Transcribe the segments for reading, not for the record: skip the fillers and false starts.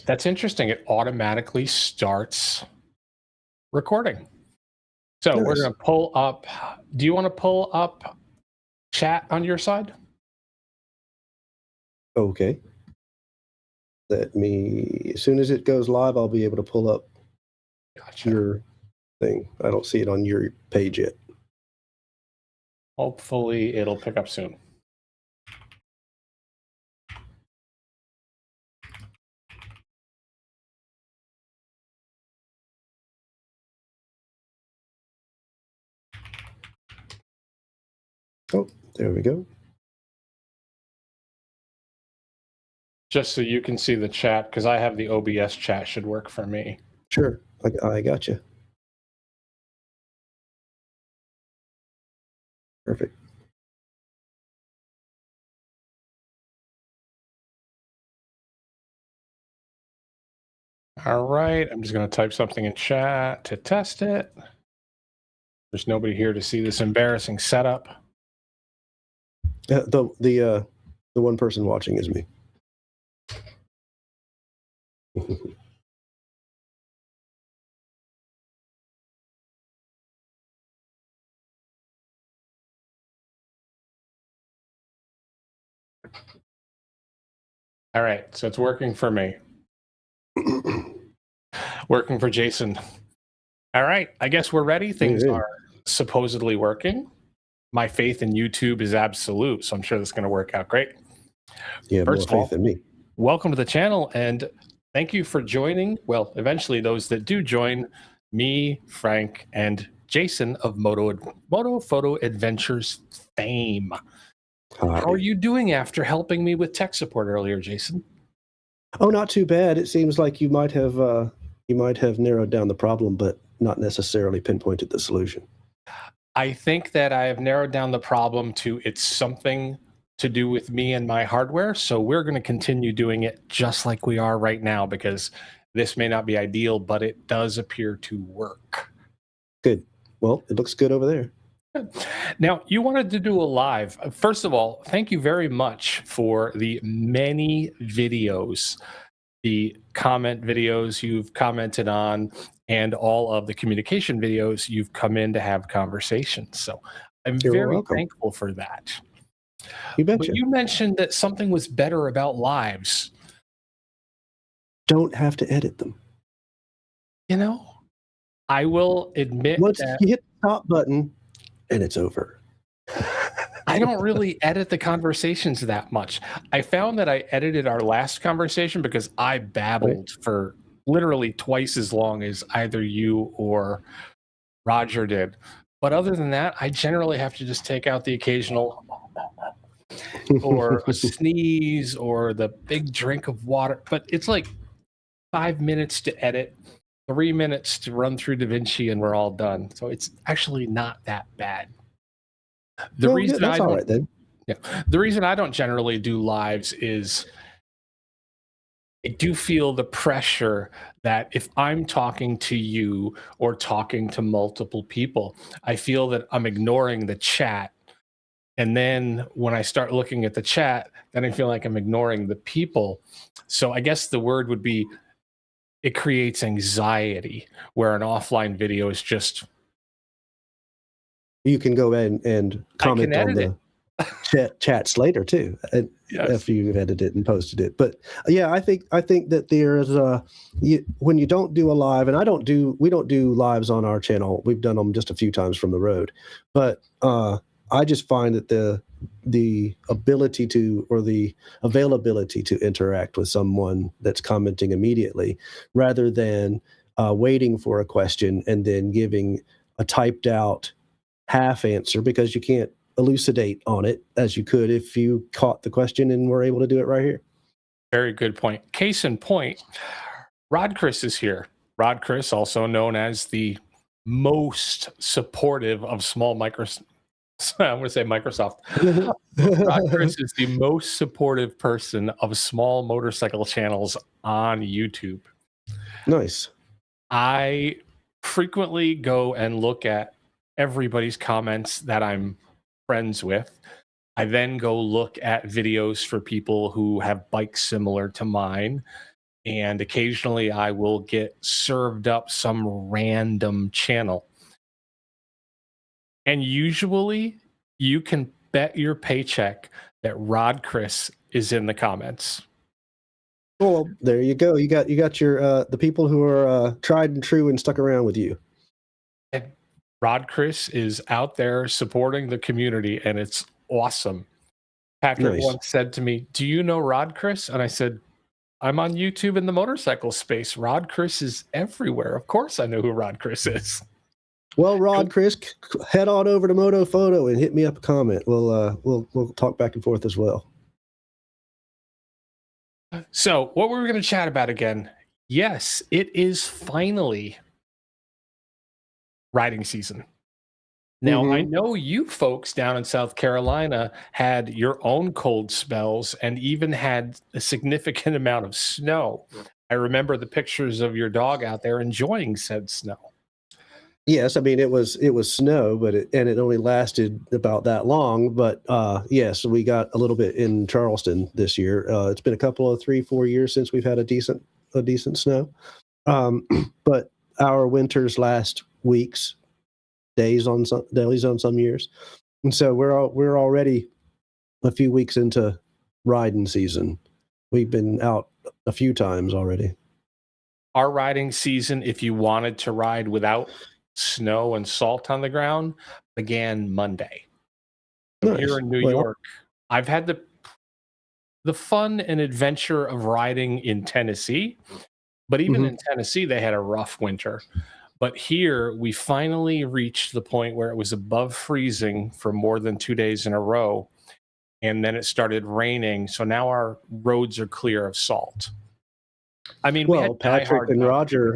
That's interesting. It automatically starts recording. So we're Nice. going to pull up. Do you want to pull up chat on your side? Okay. As soon as it goes live, I'll be able to pull up your thing. I don't see it on your page yet. Hopefully it'll pick up soon. Oh, there we go. Just so you can see the chat, because I have the OBS chat, should work for me. Sure, I got you. Perfect. All right, I'm just going to type something in chat to test it. There's nobody here to see this embarrassing setup. The one person watching is me. All right, so it's working for me. Working for Jason. All right, I guess we're ready. Things are supposedly working. My faith in YouTube is absolute, so I'm sure this is going to work out great. Yeah, first more faith in me. Welcome to the channel, and thank you for joining. Well, eventually those that do join, me, Frank, and Jason of Motophoto Adventures fame. Hi. How are you doing after helping me with tech support earlier, Jason? Oh, not too bad. It seems like you might have narrowed down the problem, but not necessarily pinpointed the solution. I think that I have narrowed down the problem to it's something to do with me and my hardware. So we're going to continue doing it just like we are right now, because this may not be ideal, but it does appear to work. Good. Well, it looks good over there. Now, you wanted to do a live. First of all, thank you very much for the many videos, the comment videos you've commented on, and all of the communication videos you've come in to have conversations. So I'm very thankful for that. You betcha. But you mentioned that something was better about lives. Don't have to edit them. You know, I will admit once that you hit the top button and it's over. I don't really edit the conversations that much. I found that I edited our last conversation because I babbled for literally twice as long as either you or Roger did. But other than that, I generally have to just take out the occasional or a sneeze or the big drink of water. But it's like 5 minutes to edit, 3 minutes to run through DaVinci, and we're all done. So it's actually not that bad. The reason that's all right then. Yeah, the reason I don't generally do lives is I do feel the pressure that if I'm talking to you or talking to multiple people, I feel that I'm ignoring the chat. And then when I start looking at the chat, then I feel like I'm ignoring the people. So I guess the word would be it creates anxiety, where an offline video is just... You can go in and comment on the chats later too, after you've edited it and posted it. But yeah, I think that there's when you don't do a live, and we don't do lives on our channel. We've done them just a few times from the road, but I just find that the ability to, or the availability to interact with someone that's commenting immediately, rather than waiting for a question and then giving a typed out half answer, because you can't elucidate on it as you could if you caught the question and were able to do it right here. Very good point. Case in point, Rod Chris is here. Rod Chris, also known as the most supportive of small Microsoft. I'm going to say Microsoft. Rod Chris is the most supportive person of small motorcycle channels on YouTube. Nice. I frequently go and look at everybody's comments that I'm friends with. I then go look at videos for people who have bikes similar to mine. and occasionally I will get served up some random channel. And usually you can bet your paycheck that Rod Chris is in the comments. Well, there you go. You got your the people who are tried and true and stuck around with you. And Rod Chris is out there supporting the community, and it's awesome. Patrick once said to me, "Do you know Rod Chris?" And I said, "I'm on YouTube in the motorcycle space. Rod Chris is everywhere. Of course I know who Rod Chris is." Well, Rod Chris, head on over to Motophoto and hit me up a comment. We'll talk back and forth as well. So what were we going to chat about again? Yes, it is finally riding season. Now, I know you folks down in South Carolina had your own cold spells and even had a significant amount of snow. I remember the pictures of your dog out there enjoying said snow. Yes, I mean it was snow, but it only lasted about that long. But yes, we got a little bit in Charleston this year. It's been a couple of 3-4 years since we've had a decent snow. But our winters last weeks, days on some years, and so we're already a few weeks into riding season. We've been out a few times already. Our riding season, if you wanted to ride without snow and salt on the ground, began Monday. So Nice. here in New York, I've had the fun and adventure of riding in Tennessee, but even in Tennessee, they had a rough winter. But here, we finally reached the point where it was above freezing for more than 2 days in a row, and then it started raining. So now our roads are clear of salt. I mean, well, Patrick and Roger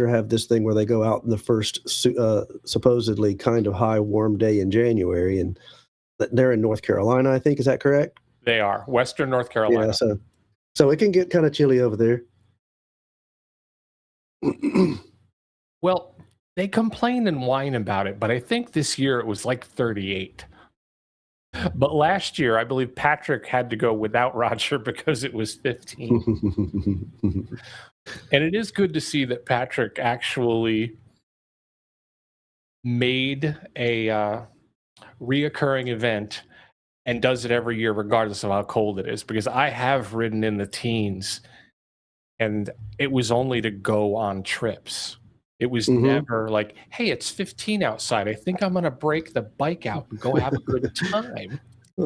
have this thing where they go out in the first supposedly kind of high warm day in January, and they're in North Carolina, I think. Is that correct? They are Western North Carolina. Yeah, so it can get kind of chilly over there. Well, they complain and whine about it, but I think this year it was like 38. But last year, I believe Patrick had to go without Roger because it was 15. And it is good to see that Patrick actually made a reoccurring event and does it every year, regardless of how cold it is. Because I have ridden in the teens, and it was only to go on trips. It was never like, hey, it's 15 outside. I think I'm going to break the bike out and go have a good time.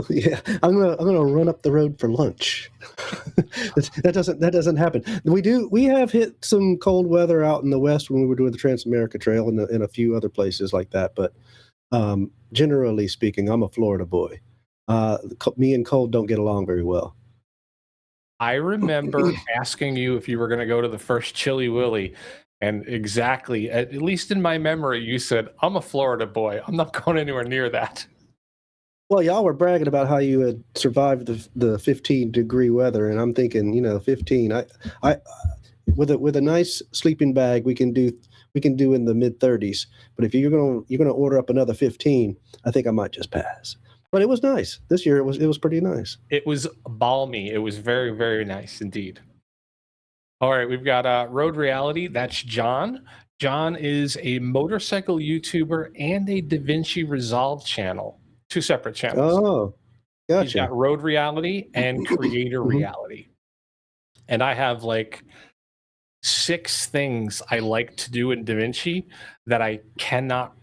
Yeah, I'm gonna run up the road for lunch. that doesn't happen. We have hit some cold weather out in the west when we were doing the Trans-America Trail and a few other places like that. But generally speaking, I'm a Florida boy. Me and cold don't get along very well. I remember asking you if you were going to go to the first Chilly Willy, and exactly, at least in my memory, you said, "I'm a Florida boy. I'm not going anywhere near that." Well, y'all were bragging about how you had survived the 15-degree weather, and I'm thinking, 15. I with a nice sleeping bag, we can do in the mid-30s. But if you're gonna order up another 15, I think I might just pass. But it was nice this year. It was pretty nice. It was balmy. It was very, very nice indeed. All right, we've got Road Reality. That's John. John is a motorcycle YouTuber and a DaVinci Resolve channel. 2 separate channels. Oh, gotcha. He's got Road Reality and Creator Reality. And I have like 6 things I like to do in DaVinci that I cannot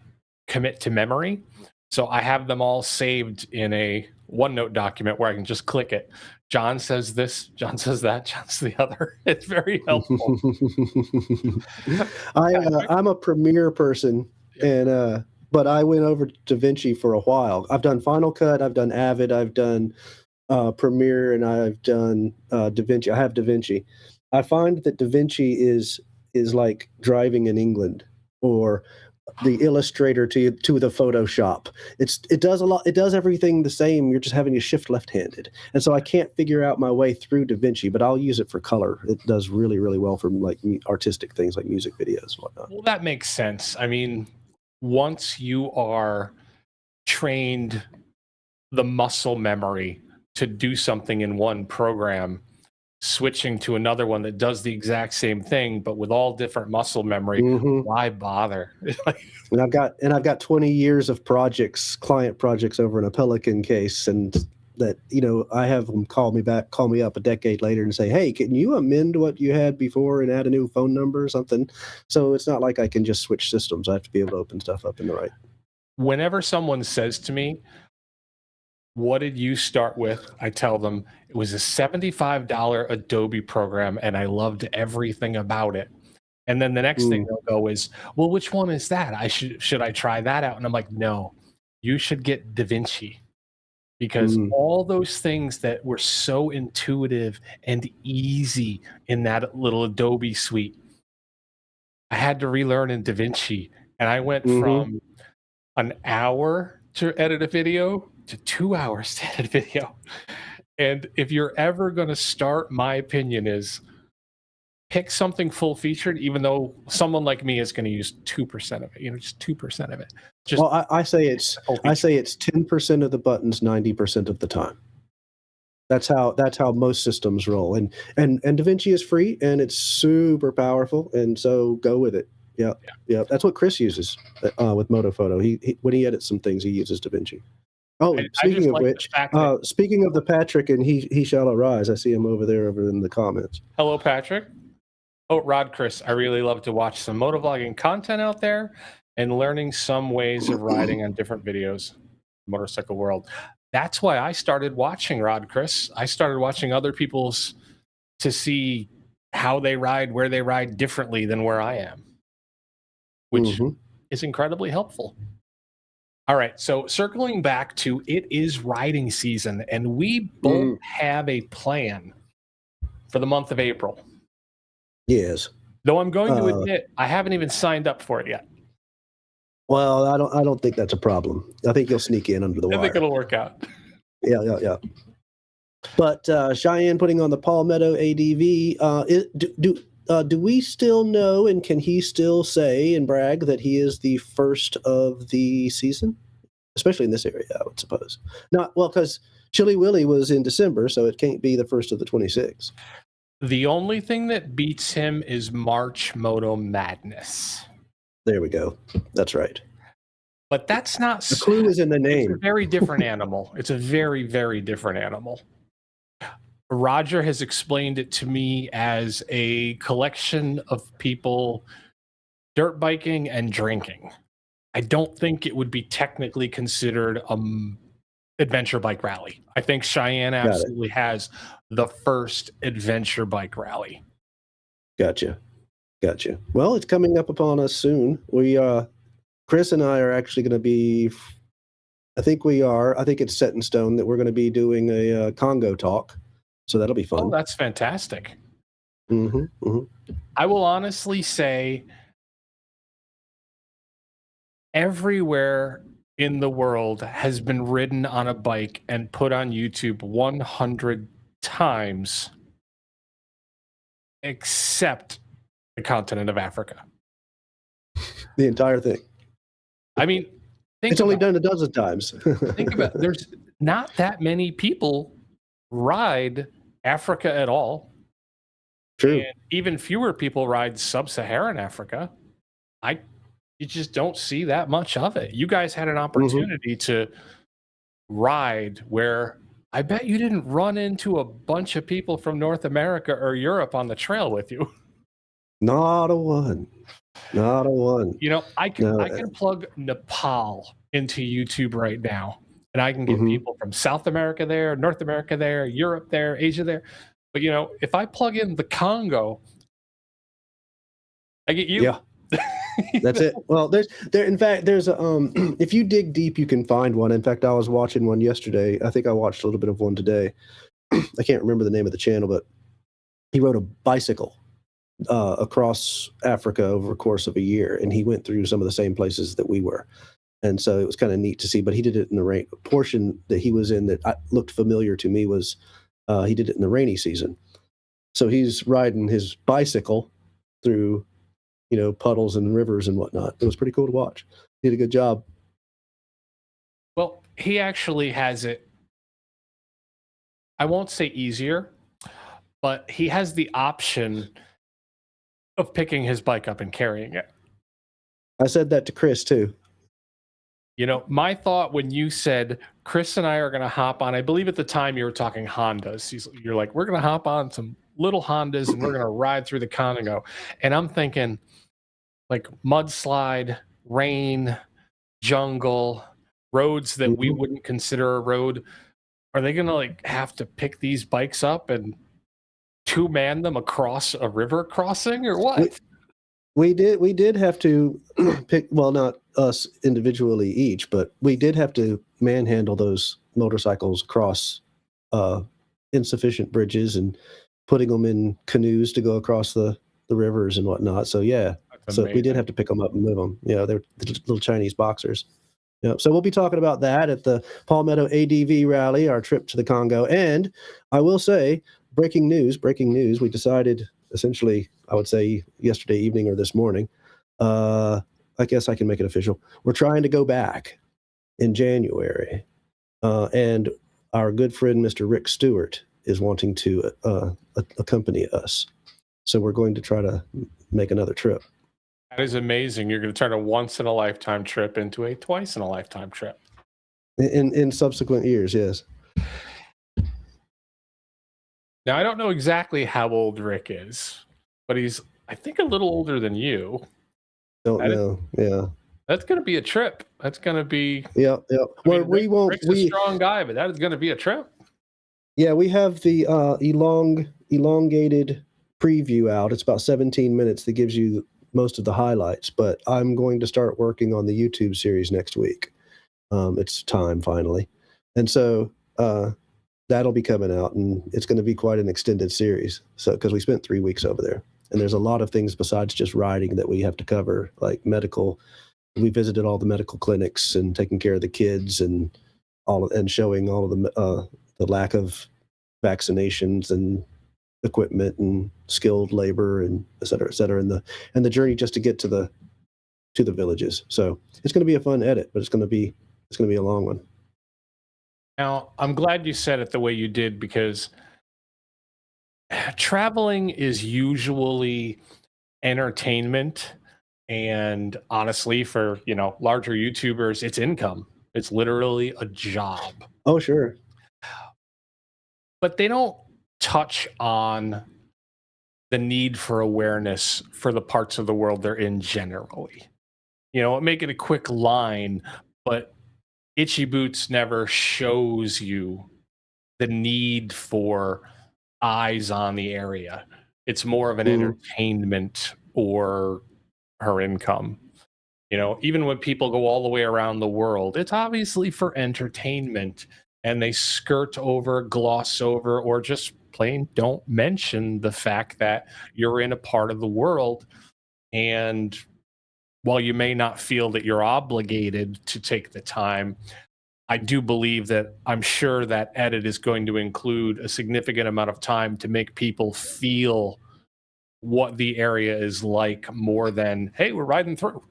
commit to memory. So I have them all saved in a OneNote document where I can just click it. John says this, John says that, John says the other. It's very helpful. I'm a Premiere person, and but I went over to DaVinci for a while. I've done Final Cut, I've done Avid, I've done Premiere, and I've done DaVinci. I have DaVinci. I find that DaVinci is like driving in England, or the Illustrator to the Photoshop. It does a lot. It does everything the same. You're just having to shift left-handed, and so I can't figure out my way through DaVinci. But I'll use it for color. It does really, really well for like artistic things like music videos and whatnot. Well, that makes sense. I mean, once you are trained the muscle memory to do something in one program, switching to another one that does the exact same thing, but with all different muscle memory. Why bother? And I've got 20 years of client projects over in a Pelican case, and that, I have them call me up a decade later and say, hey, can you amend what you had before and add a new phone number or something? So it's not like I can just switch systems. I have to be able to open stuff up in the right. Whenever someone says to me, what did you start with? I tell them it was a $75 Adobe program and I loved everything about it. And then the next thing they'll go is, well, which one is that? Should I try that out? And I'm like, no, you should get DaVinci, because all those things that were so intuitive and easy in that little Adobe suite, I had to relearn in DaVinci. And I went from an hour to edit a video to 2 hours to edit a video. And if you're ever going to start, my opinion is pick something full featured, even though someone like me is going to use 2% of it, just 2% of it. Well, I say it's 10% of the buttons 90% of the time. That's how most systems roll. And DaVinci is free and it's super powerful, and so go with it. Yeah. That's what Chris uses with Motophoto. He when he edits some things, he uses DaVinci. Oh, speaking of which, speaking of the Patrick and he shall arise, I see him over in the comments. Hello, Patrick. Oh, Rod Chris, I really love to watch some motovlogging content out there and learning some ways of riding on different videos, motorcycle world. That's why I started watching, Rod Chris. I started watching other people's to see how they ride, where they ride differently than where I am, which is incredibly helpful. All right, so circling back to it is riding season, and we both have a plan for the month of April. Yes. Though I'm going to admit I haven't even signed up for it yet. Well, I don't think that's a problem. I think you'll sneak in under the wire. I think it'll work out. Yeah. But Cheyenne putting on the Palmetto ADV. Do we still know, and can he still say and brag that he is the first of the season, especially in this area? I would suppose not. Well, because Chili Willy was in December, so it can't be the first of the 26. The only thing that beats him is March Moto Madness. There we go. That's right. But that's not... The clue is in the name. It's a very different animal. It's a very, very different animal. Roger has explained it to me as a collection of people dirt biking and drinking. I don't think it would be technically considered adventure bike rally. I think Cheyenne absolutely has the first adventure bike rally. Gotcha. Well, it's coming up upon us soon. We Chris and I are actually going to be, I think it's set in stone that we're going to be doing a Congo talk, so that'll be fun. Oh, that's fantastic. I will honestly say everywhere in the world has been ridden on a bike and put on YouTube 100 times, except the continent of Africa. The entire thing. I mean, it's only done a dozen times. Think about it. There's not that many people ride Africa at all. True. And even fewer people ride sub-Saharan Africa. You just don't see that much of it. You guys had an opportunity to ride where I bet you didn't run into a bunch of people from North America or Europe on the trail with you. Not a one. I can plug Nepal into YouTube right now, and I can get people from South America there, North America there, Europe there, Asia there. But if I plug in the Congo, I get you. Yeah. That's it. Well, there's a if you dig deep, you can find one. In fact, I was watching one yesterday. I think I watched a little bit of one today. I can't remember the name of the channel, but he rode a bicycle across Africa over a course of a year, and he went through some of the same places that we were. And so it was kind of neat to see, but he did it in the rain. A portion that he was in that looked familiar to me was he did it in the rainy season. So he's riding his bicycle through puddles and rivers and whatnot. It was pretty cool to watch. He did a good job. Well, he actually has it, I won't say easier, but he has the option of picking his bike up and carrying it. I said that to Chris too. You know, my thought when you said Chris and I are going to hop on, I believe at the time you were talking Hondas. You're like, we're going to hop on some little Hondas and we're going to ride through the Congo. And I'm thinking like mudslide, rain, jungle, roads that we wouldn't consider a road. Are they going to like have to pick these bikes up and two-man them across a river crossing or what? We did have to pick, well, not us individually each, but we did have to manhandle those motorcycles across insufficient bridges and putting them in canoes to go across the rivers and whatnot. So yeah, so we did have to pick them up and move them. You know, they're the little Chinese boxers. Yeah, so we'll be talking about that at the Palmetto ADV rally, our trip to the Congo. And I will say, breaking news, we decided essentially, I would say yesterday evening or this morning, I guess I can make it official. We're trying to go back in January. And our good friend, Mr. Rick Stewart, is wanting to accompany us. So we're going to try to make another trip. That is amazing. You're going to turn a once-in-a-lifetime trip into a twice-in-a-lifetime trip. In subsequent years, yes. Now, I don't know exactly how old Rick is, but he's, I think, a little older than you. Don't know. Yeah. That's going to be a trip. That's going to be... Yeah. Well, Rick's a strong guy, but that is going to be a trip. Yeah, we have the elongated preview out. It's about 17 minutes that gives you most of the highlights, but I'm going to start working on the YouTube series next week. It's time finally. And so that'll be coming out, and it's going to be quite an extended series. So, because we spent 3 weeks over there, and there's a lot of things besides just riding that we have to cover, like medical. We visited all the medical clinics and taking care of the kids and showing all of the lack of vaccinations and equipment and skilled labor and et cetera, and the journey just to get to the villages. So it's going to be a fun edit, but it's going to be a long one. Now, I'm glad you said it the way you did, because traveling is usually entertainment, and honestly, for larger YouTubers, it's income. It's literally a job. Oh, sure. But they don't touch on the need for awareness for the parts of the world they're in generally. Make it a quick line, but Itchy Boots never shows you the need for eyes on the area. It's more of an entertainment or her income. Even when people go all the way around the world, it's obviously for entertainment, and they skirt over, gloss over, or just plain don't mention the fact that you're in a part of the world. And while you may not feel that you're obligated to take the time, I do believe that I'm sure that edit is going to include a significant amount of time to make people feel what the area is like, more than, hey, we're riding through.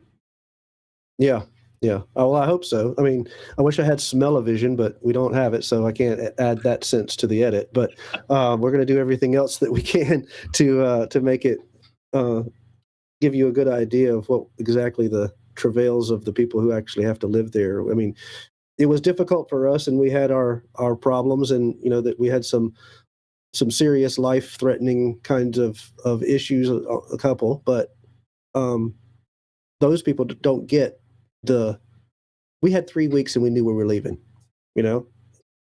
Yeah. Oh, well, I hope so. I mean, I wish I had smell-o-vision, but we don't have it, so I can't add that sense to the edit. But we're going to do everything else that we can to make it give you a good idea of what exactly the travails of the people who actually have to live there. I mean, it was difficult for us, and we had our problems, and that we had some serious life-threatening kinds of issues, a couple, but those people don't get we had 3 weeks and we knew we were leaving.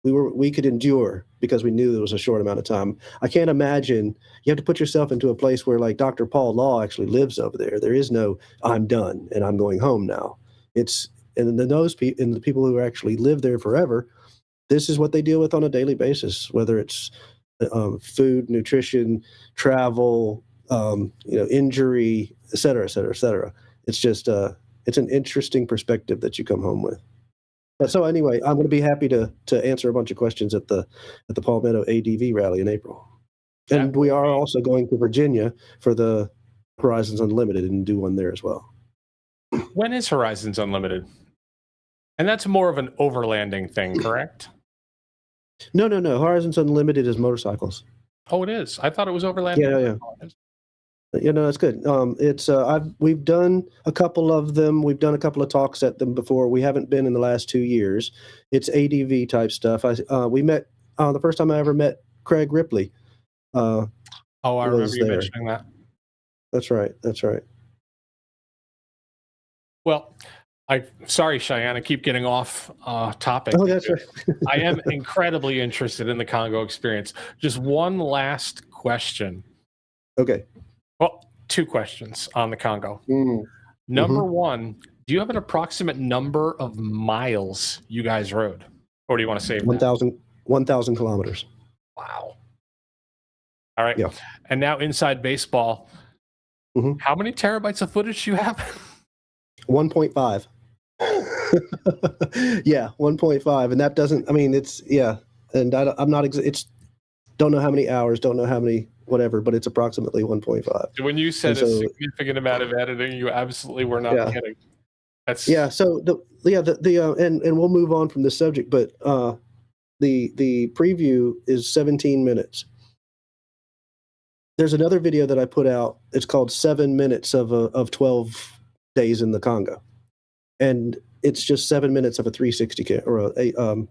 We could endure because we knew there was a short amount of time. I can't imagine. You have to put yourself into a place where, like, Dr. Paul Law actually lives over there. There is no I'm done and I'm going home now. And the people who actually live there forever, this is what they deal with on a daily basis, whether it's food, nutrition, travel, injury, et cetera, et cetera, et cetera. It's just it's an interesting perspective that you come home with. But so anyway, I'm going to be happy to answer a bunch of questions at the Palmetto ADV rally in April. And we are also going to Virginia for the Horizons Unlimited and do one there as well. When is Horizons Unlimited? And that's more of an overlanding thing, correct? No. Horizons Unlimited is motorcycles. Oh, it is. I thought it was overland. Yeah. It's good. We've done a couple of them. We've done a couple of talks at them before. We haven't been in the last 2 years. It's ADV type stuff. We met the first time I ever met Craig Ripley. I remember you there. mentioning that. That's right. Well, sorry, Cheyenne, I keep getting off topic. Oh, that's right. I am incredibly interested in the Congo experience. Just one last question. Okay. Well, 2 questions on the Congo. Mm. Number 1, do you have an approximate number of miles you guys rode? Or do you want to save 1,000 kilometers. Wow. All right. Yeah. And now inside baseball, how many terabytes of footage do you have? 1.5. Yeah, 1.5. And that doesn't, and I'm not, don't know how many hours, don't know how many whatever, but it's approximately 1.5. When you said a significant amount of editing, you absolutely were not kidding. So and we'll move on from this subject, but the preview is 17 minutes. There's another video that I put out. It's called 7 minutes of 12 days in the Congo, and it's just 7 minutes of a 360 or a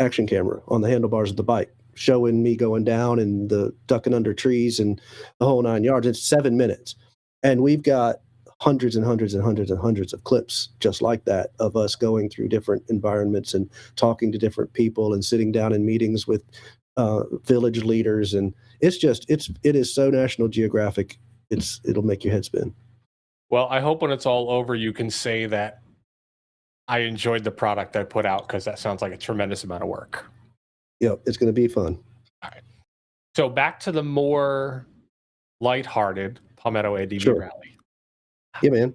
action camera on the handlebars of the bike, showing me going down and the ducking under trees and the whole 9 yards. It's 7 minutes, and we've got hundreds and hundreds and hundreds and hundreds of clips just like that of us going through different environments and talking to different people and sitting down in meetings with village leaders, and it is so National Geographic. It'll make your head spin. Well, I hope when it's all over, you can say that I enjoyed the product I put out, because that sounds like a tremendous amount of work. Yep, it's going to be fun. All right. So back to the more lighthearted Palmetto ADV rally. Yeah, man.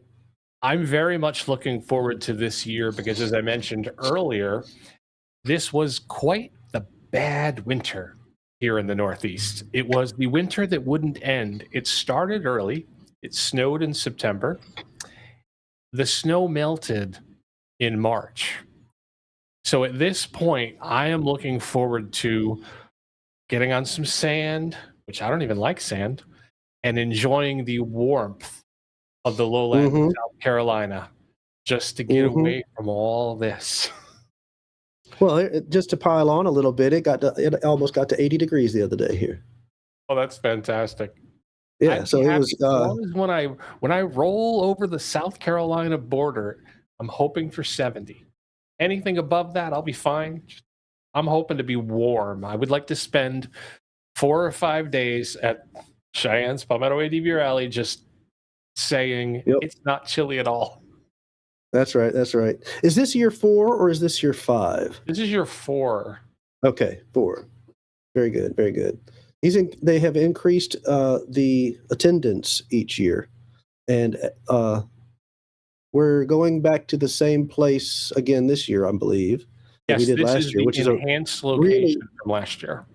I'm very much looking forward to this year because, as I mentioned earlier, this was quite the bad winter here in the Northeast. It was the winter that wouldn't end. It started early. It snowed in September. The snow melted in March. So at this point, I am looking forward to getting on some sand, which I don't even like sand, and enjoying the warmth of the lowlands of South Carolina, just to get away from all this. Well, just to pile on a little bit, it almost got to 80 degrees the other day here. Oh, that's fantastic. Yeah, so it was. As long as when I roll over the South Carolina border, I'm hoping for 70. Anything above that, I'll be fine. I'm hoping to be warm. I would like to spend 4 or 5 days at Cheyenne's Palmetto ADV Rally just saying it's not chilly at all. That's right. Is this year 4 or is this year 5? This is year 4. Okay, 4. Very good. They have increased the attendance each year, and we're going back to the same place again this year, I believe. Yes, we did this last is year, the which is enhanced location from last year.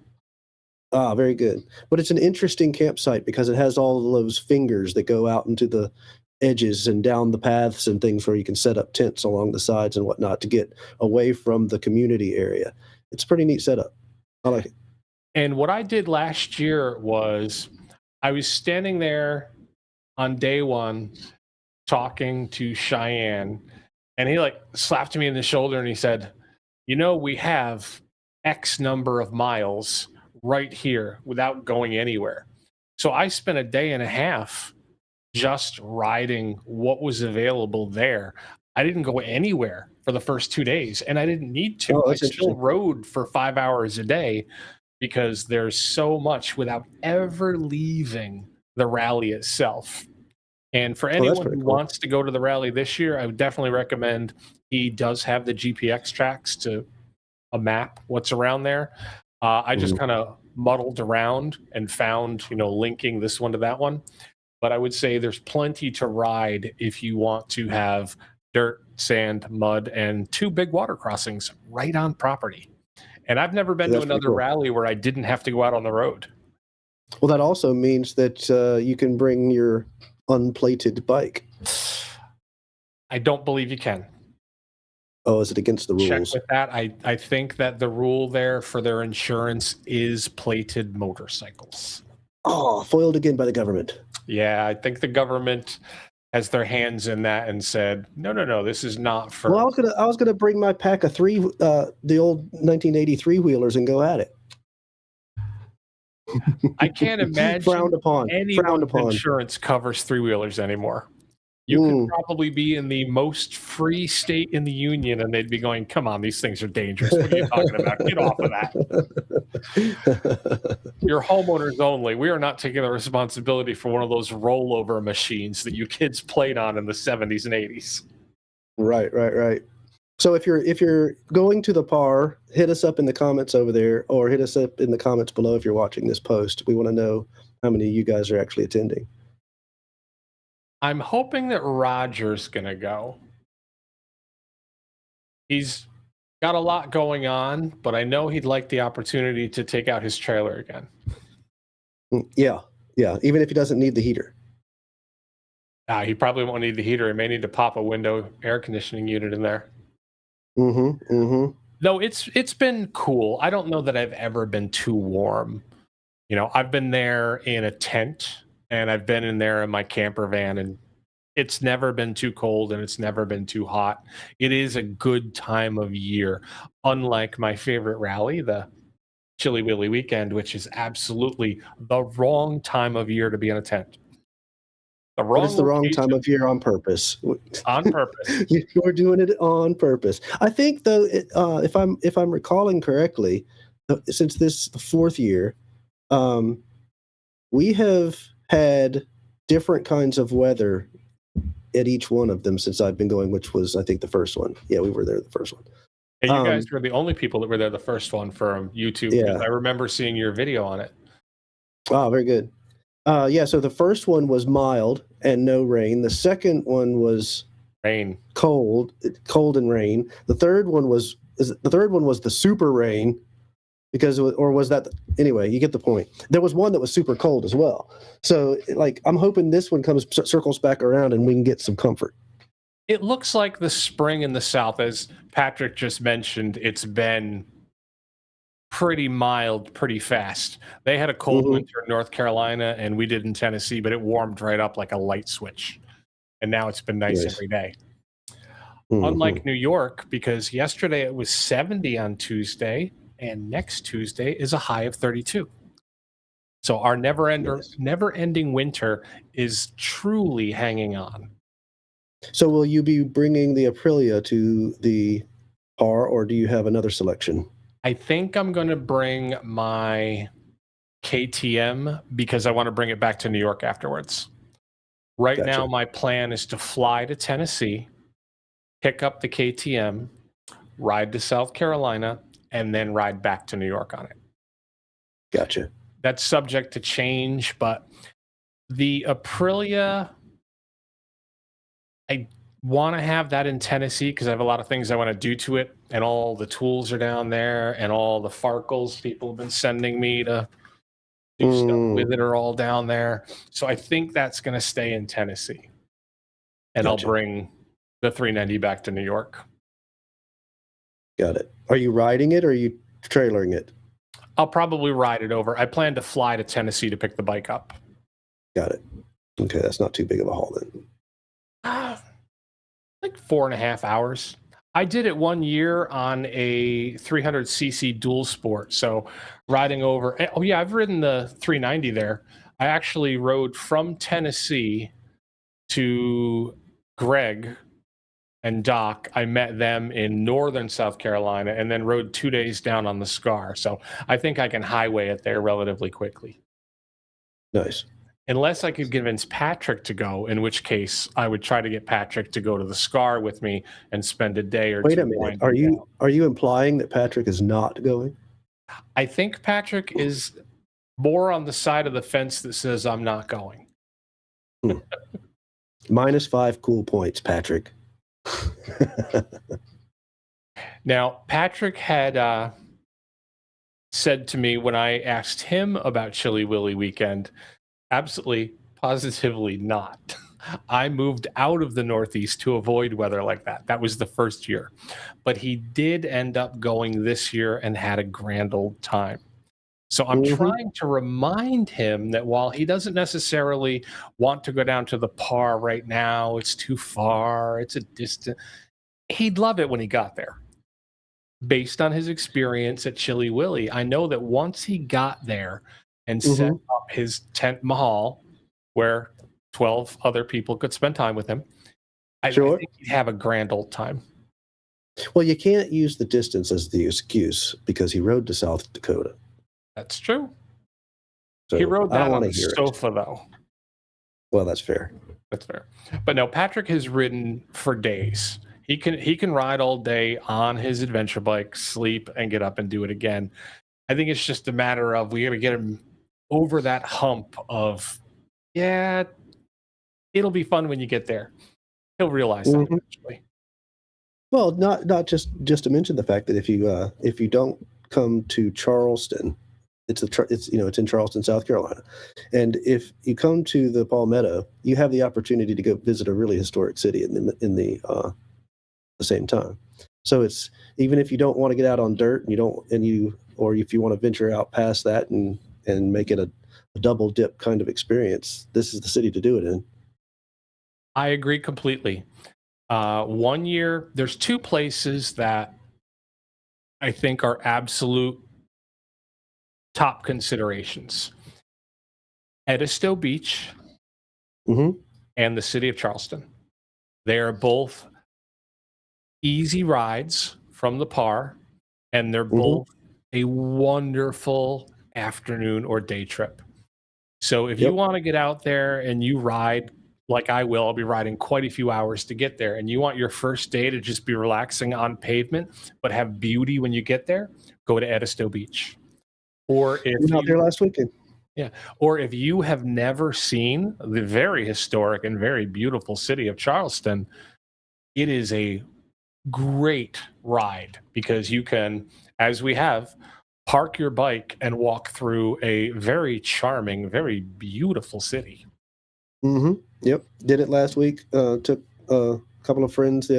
Ah, very good. But it's an interesting campsite because it has all of those fingers that go out into the edges and down the paths and things where you can set up tents along the sides and whatnot to get away from the community area. It's a pretty neat setup. I like it. And what I did last year was I was standing there on day 1 talking to Cheyenne, and he slapped me in the shoulder and he said, we have X number of miles right here without going anywhere. So I spent a day and a half just riding what was available there. I didn't go anywhere for the first 2 days, and I didn't need to. I still rode for 5 hours a day because there's so much without ever leaving the rally itself. And for anyone who wants to go to the rally this year, I would definitely recommend. He does have the GPX tracks to map what's around there. I just kind of muddled around and found, linking this one to that one. But I would say there's plenty to ride if you want to have dirt, sand, mud, and 2 big water crossings right on property. And I've never been to another rally where I didn't have to go out on the road. Well, that also means that you can bring your unplated bike. I don't believe you can. Oh, is it against the check rules? with that. I think that the rule there for their insurance is plated motorcycles. Oh, foiled again by the government. Yeah, I think the government has their hands in that and said, no, this is not for. Well, I was gonna bring my pack of three, the old 1983 wheelers, and go at it. I can't imagine Frowned upon. Frowned anyone's upon. insurance covers three-wheelers anymore. You could probably be in the most free state in the union, and they'd be going, "Come on, these things are dangerous. What are you talking about? Get off of that. You're homeowners only. We are not taking the responsibility for one of those rollover machines that you kids played on in the 70s and 80s." Right. So if you're going to the PAR, hit us up in the comments over there, or hit us up in the comments below if you're watching this post. We want to know how many of you guys are actually attending. I'm hoping that Roger's going to go. He's got a lot going on, but I know he'd like the opportunity to take out his trailer again. Yeah. Even if he doesn't need the heater. He probably won't need the heater. He may need to pop a window air conditioning unit in there. No, it's been cool. I don't know that I've ever been too warm. I've been there in a tent, and I've been in there in my camper van, and it's never been too cold and it's never been too hot. It is a good time of year, unlike my favorite rally, the Chilly Willy weekend, which is absolutely the wrong time of year to be in a tent. It's the wrong time of year on purpose. On purpose. You're doing it on purpose. I think, though, if I'm recalling correctly, since this is the fourth year, we have had different kinds of weather at each one of them since I've been going, which was, I think, the first one. Yeah, we were there the first one. Yeah, you guys were the only people that were there the first one from YouTube. Yeah. I remember seeing your video on it. Oh, very good. So the first one was mild and no rain. The second one was rain, cold and rain. The third one was the super rain, anyway, you get the point. There was one that was super cold as well. So, I'm hoping this one circles back around and we can get some comfort. It looks like the spring in the South, as Patrick just mentioned, it's been pretty mild, pretty fast. They had a cold winter in North Carolina, and we did in Tennessee, but it warmed right up like a light switch. And now it's been nice every day. Unlike New York, because yesterday it was 70 on Tuesday, and next Tuesday is a high of 32. So our never-ending winter is truly hanging on. So will you be bringing the Aprilia to the PAR, or do you have another selection? I think I'm going to bring my KTM because I want to bring it back to New York afterwards. Right now, my plan is to fly to Tennessee, pick up the KTM, ride to South Carolina, and then ride back to New York on it. Gotcha. That's subject to change, but the Aprilia, I want to have that in Tennessee because I have a lot of things I want to do to it, and all the tools are down there, and all the Farkles people have been sending me to do stuff with it are all down there. So I think that's going to stay in Tennessee, and I'll bring the 390 back to New York. Got it. Are you riding it or are you trailering it? I'll probably ride it over. I plan to fly to Tennessee to pick the bike up. Got it. Okay, that's not too big of a haul then. Like 4.5 hours. I did it 1 year on a 300cc dual sport. So riding over. Oh yeah, I've ridden the 390 there. I actually rode from Tennessee to Greg and Doc. I met them in northern South Carolina and then rode 2 days down on the Scar. So I think I can highway it there relatively quickly. Nice. Unless I could convince Patrick to go, in which case I would try to get Patrick to go to the Scar with me and spend a day or two. Wait a minute. Are you implying that Patrick is not going? I think Patrick is more on the side of the fence that says I'm not going. -5 cool points, Patrick. Now, Patrick had said to me when I asked him about Chilly Willy weekend, absolutely, positively not. I moved out of the Northeast to avoid weather like that. That was the first year. But he did end up going this year and had a grand old time. So I'm trying to remind him that while he doesn't necessarily want to go down to the Par right now, it's too far, it's a distant. He'd love it when he got there. Based on his experience at Chili Willy, I know that once he got there and set up his tent mahal where 12 other people could spend time with him, I think he'd have a grand old time. Well, you can't use the distance as the excuse because he rode to South Dakota. That's true. So he rode that on the sofa, though. Well, that's fair. That's fair. But no, Patrick has ridden for days. He can ride all day on his adventure bike, sleep, and get up and do it again. I think it's just a matter of we got to get him over that hump of, yeah, it'll be fun when you get there. He'll realize that eventually. Well, not just to mention the fact that if you don't come to Charleston, it's in Charleston, South Carolina, and if you come to the Palmetto, you have the opportunity to go visit a really historic city in the same time. So it's, even if you don't want to get out on dirt or if you want to venture out past that and make it a double dip kind of experience, this is the city to do it in. I agree completely. One year, there's two places that I think are absolute top considerations: Edisto Beach and the city of Charleston. They are both easy rides from the Par, and they're both a wonderful afternoon or day trip. So if you want to get out there and you ride like I will, I'll be riding quite a few hours to get there, and you want your first day to just be relaxing on pavement but have beauty when you get there, go to Edisto Beach. Or if you were out there last weekend. Yeah. Or if you have never seen the very historic and very beautiful city of Charleston, it is a great ride because you can, as we have, park your bike and walk through a very charming, very beautiful city. Yep. Did it last week. Took a couple of friends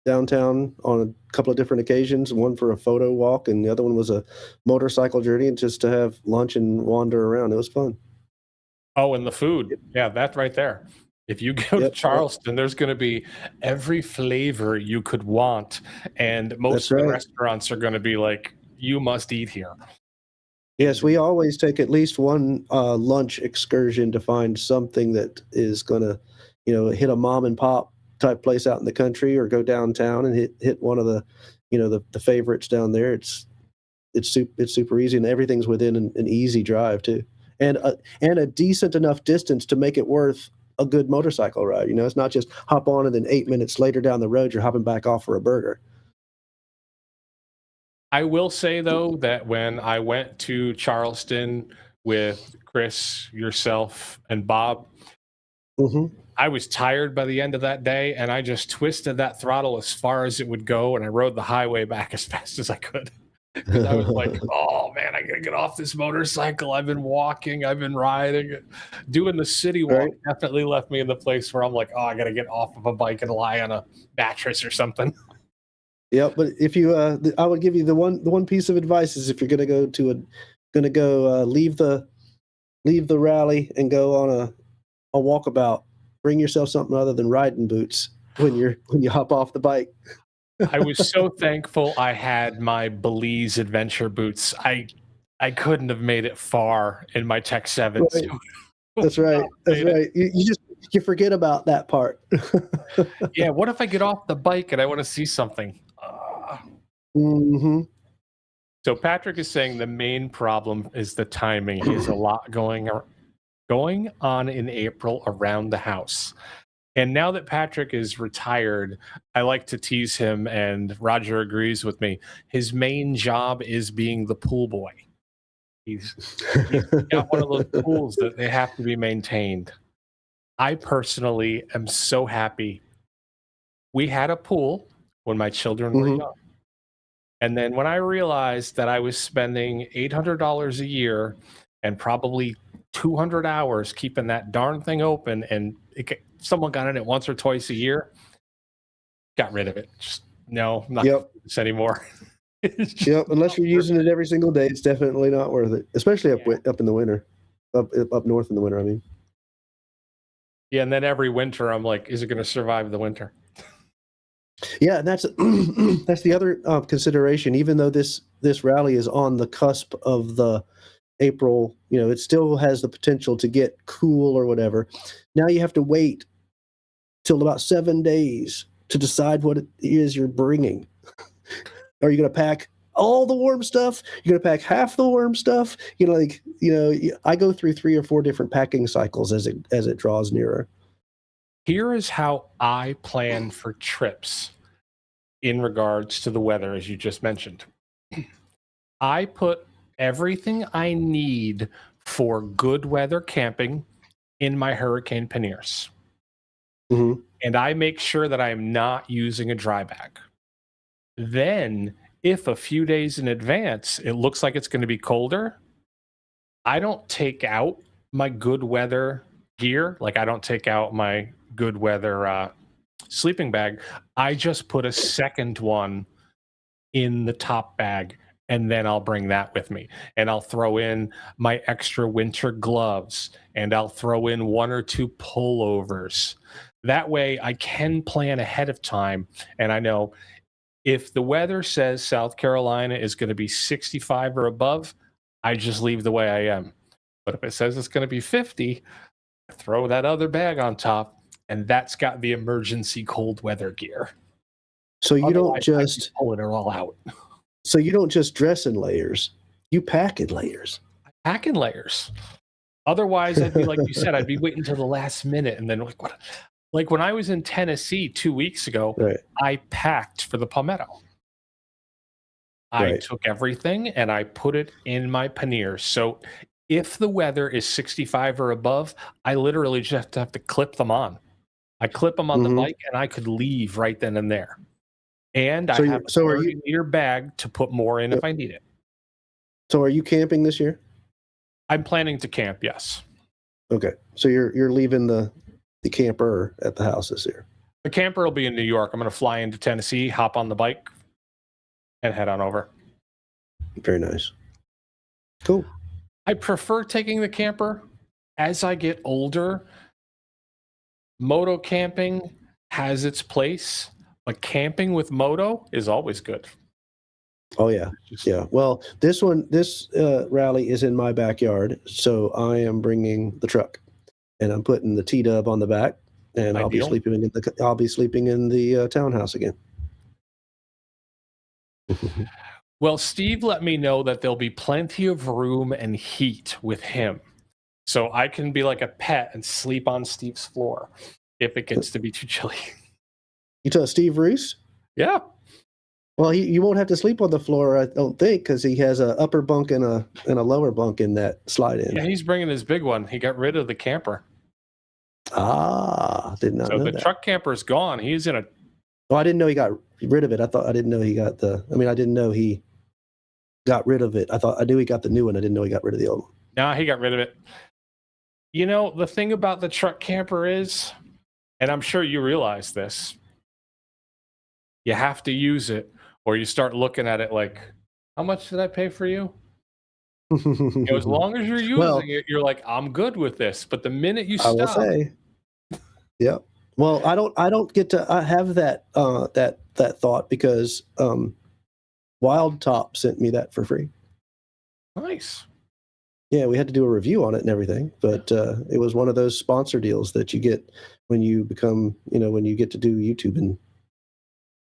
downtown on a couple of different occasions, one for a photo walk and the other one was a motorcycle journey, and just to have lunch and wander around. It was fun. Oh, and the food. Yeah, that's right there. If you go to Charleston, there's going to be every flavor you could want, and most of the restaurants are going to be like, you must eat here. Yes, we always take at least one lunch excursion to find something that is going to, hit a mom and pop type place out in the country, or go downtown and hit one of the, the favorites down there. It's super easy, and everything's within an easy drive too, and a decent enough distance to make it worth a good motorcycle ride. It's not just hop on and then 8 minutes later down the road you're hopping back off for a burger. I will say, though, that when I went to Charleston with Chris, yourself, and Bob, I was tired by the end of that day, and I just twisted that throttle as far as it would go, and I rode the highway back as fast as I could. Because I was like, oh, man, I got to get off this motorcycle. I've been walking. I've been riding. Doing the city walk definitely left me in the place where I'm like, oh, I got to get off of a bike and lie on a mattress or something. Yeah, but if you, I would give you the one piece of advice is, if you're going to go leave the rally and go on a walkabout, bring yourself something other than riding boots when you hop off the bike. I was so thankful I had my Belize adventure boots. I couldn't have made it far in my Tech 7. Right. That's right. That's right. You forget about that part. Yeah. What if I get off the bike and I want to see something? So Patrick is saying the main problem is the timing. He has a lot going on in April around the house. And now that Patrick is retired, I like to tease him, and Roger agrees with me. His main job is being the pool boy. He's got one of those pools that they have to be maintained. I personally am so happy. We had a pool when my children were young. And then when I realized that I was spending $800 a year and probably 200 hours keeping that darn thing open, and someone got in it once or twice a year, got rid of it. Just no, I'm not going to do this anymore. Yep, unless you're using it every single day, it's definitely not worth it, especially up in the winter, up north in the winter, I mean. Yeah, and then every winter I'm like, is it going to survive the winter? Yeah, and that's the other consideration. Even though this rally is on the cusp of the April, it still has the potential to get cool or whatever. Now you have to wait till about 7 days to decide what it is you're bringing. Are you going to pack all the warm stuff? You're going to pack half the warm stuff? I go through 3 or 4 different packing cycles as it draws nearer. Here is how I plan for trips in regards to the weather, as you just mentioned. I put everything I need for good weather camping in my hurricane panniers. Mm-hmm. And I make sure that I am not using a dry bag. Then, if a few days in advance it looks like it's going to be colder, I don't take out my good weather gear. Like, I don't take out my good weather sleeping bag. I just put a second one in the top bag, and then I'll bring that with me. And I'll throw in my extra winter gloves, and I'll throw in 1 or 2 pullovers. That way I can plan ahead of time, and I know if the weather says South Carolina is going to be 65 or above, I just leave the way I am. But if it says it's going to be 50, throw that other bag on top, and that's got the emergency cold weather gear. So you don't just pull it all out. So you don't just dress in layers; you pack in layers. I pack in layers. Otherwise, I'd be like you said. I'd be waiting until the last minute, and then what? Like when I was in Tennessee 2 weeks ago, right. I packed for the Palmetto. I took everything and I put it in my panniers. So if the weather is 65 or above, I literally just have to clip them on. I clip them on the bike, and I could leave right then and there. And I have a 30-liter bag to put more in if I need it. So are you camping this year? I'm planning to camp, yes. Okay. So you're leaving the camper at the house this year. The camper will be in New York. I'm going to fly into Tennessee, hop on the bike, and head on over. Very nice. Cool. I prefer taking the camper. As I get older, moto camping has its place, but camping with moto is always good. Oh yeah, yeah. Well, this rally is in my backyard, so I am bringing the truck, and I'm putting the T-dub on the back, and I'll be sleeping in the townhouse again. Well, Steve let me know that there'll be plenty of room and heat with him, so I can be like a pet and sleep on Steve's floor if it gets to be too chilly. You tell Steve Roos? Yeah. Well, you won't have to sleep on the floor, I don't think, because he has an upper bunk and a lower bunk in that slide-in. Yeah, he's bringing his big one. He got rid of the camper. Did not know that. So the truck camper's gone. He's in a... Oh, I didn't know he got rid of it. I didn't know he got I didn't know he got rid of it. I knew he got the new one. I didn't know he got rid of the old one. No, he got rid of it. You know, the thing about the truck camper is, and I'm sure you realize this, you have to use it, or you start looking at it like, how much did I pay for you? As long as you're using it, you're like, I'm good with this. But the minute you stop, I will say, yeah. Well, I don't get to have that thought because Wild Top sent me that for free. Nice. Yeah, we had to do a review on it and everything, but it was one of those sponsor deals that you get when you become, when you get to do YouTube. And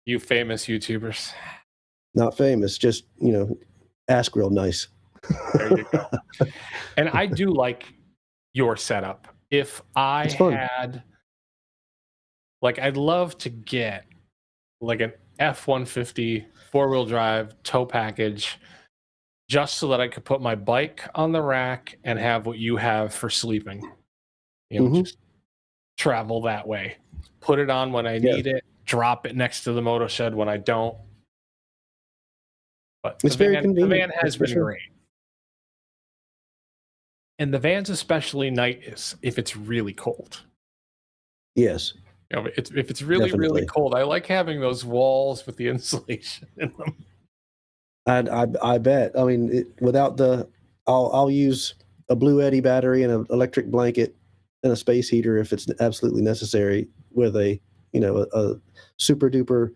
you famous YouTubers. Not famous, just, ask real nice. There you go. And I do like your setup. If I had, I'd love to get like an F-150 4-wheel drive tow package just so that I could put my bike on the rack and have what you have for sleeping. Just travel that way. Put it on when I need it, drop it next to the moto shed when I don't. But it's very convenient. The van has been great. And the van's especially nice if it's really cold. Yes. You know, if it's really, really Definitely. cold, I like having those walls with the insulation in them. I bet. I mean, without the, I'll use a Blue Eddy battery and an electric blanket and a space heater if it's absolutely necessary. With a a super duper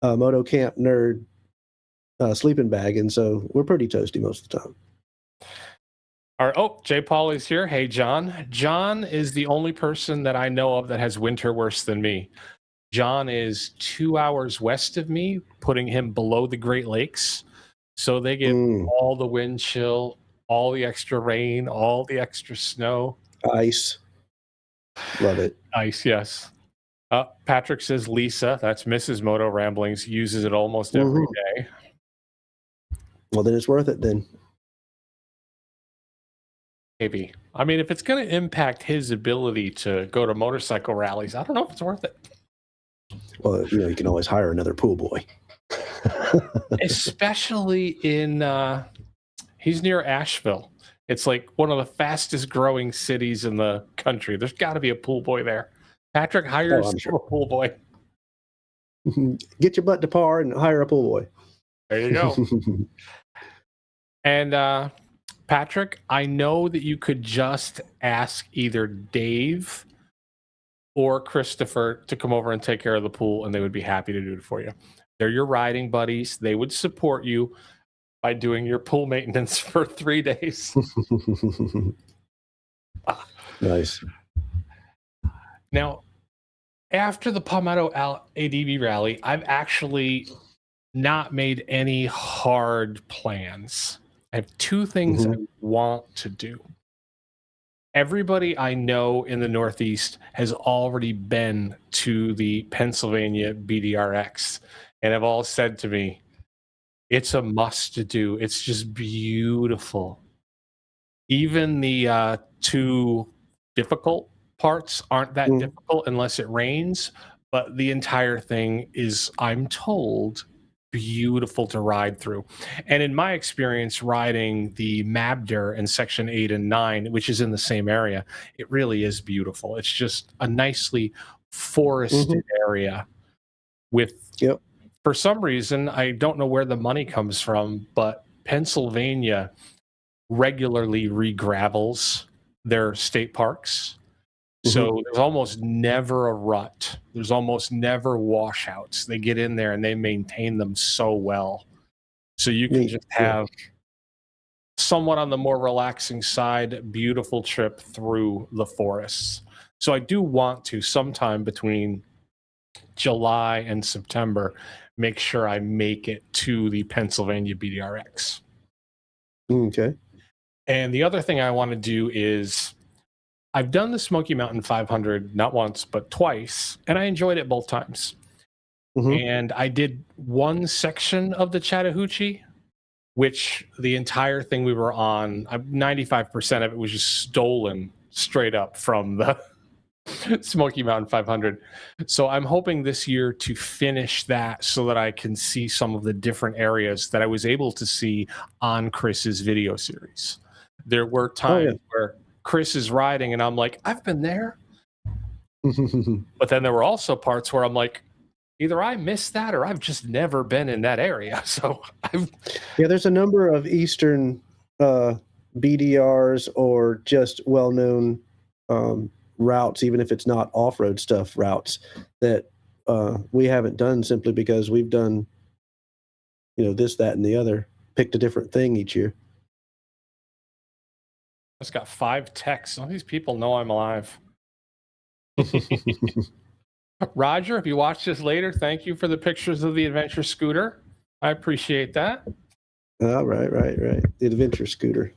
moto camp nerd sleeping bag, and so we're pretty toasty most of the time. All right. Oh, Jay Pauley's here. Hey, John. John is the only person that I know of that has winter worse than me. John is 2 hours west of me, putting him below the Great Lakes. So they get all the wind chill, all the extra rain, all the extra snow. Ice. Love it. Ice, yes. Patrick says Lisa, that's Mrs. Moto Ramblings, uses it almost every day. Well, then it's worth it then. Maybe. I mean, if it's going to impact his ability to go to motorcycle rallies, I don't know if it's worth it. Well, you can always hire another pool boy. Especially in, he's near Asheville. It's like one of the fastest growing cities in the country. There's got to be a pool boy there. Patrick hires a pool boy. Get your butt to par and hire a pool boy. There you go. And Patrick, I know that you could just ask either Dave or Christopher to come over and take care of the pool, and they would be happy to do it for you. They're your riding buddies. They would support you by doing your pool maintenance for 3 days. Nice. Now, after the Palmetto ADV rally, I've actually not made any hard plans. I have 2 things I want to do. Everybody I know in the Northeast has already been to the Pennsylvania BDRX and have all said to me, it's a must do. It's just beautiful. Even the 2 difficult parts aren't that difficult unless it rains, but the entire thing is, I'm told, beautiful to ride through. And in my experience riding the Mabder in section 8 and 9, which is in the same area, it really is beautiful. It's just a nicely forested area with, for some reason, I don't know where the money comes from, but Pennsylvania regularly re-gravels their state parks. So there's almost never a rut. There's almost never washouts. They get in there and they maintain them so well. So you can just have somewhat on the more relaxing side, beautiful trip through the forests. So I do want to, sometime between July and September, make sure I make it to the Pennsylvania BDRX. Okay. And the other thing I want to do is, I've done the Smoky Mountain 500 not once, but twice, and I enjoyed it both times. And I did one section of the Chattahoochee, which the entire thing we were on, 95% of it was just stolen straight up from the Smoky Mountain 500. So I'm hoping this year to finish that so that I can see some of the different areas that I was able to see on Chris's video series. There were times where Chris is riding and I'm like, I've been there. But then there were also parts where I'm like, either I missed that or I've just never been in that area. So there's a number of Eastern BDRs or just well-known routes, even if it's not off-road stuff routes, that we haven't done simply because we've done, this, that, and the other, picked a different thing each year. I just got 5 texts. All these people know I'm alive. Roger, if you watch this later, thank you for the pictures of the adventure scooter. I appreciate that. Right. The adventure scooter.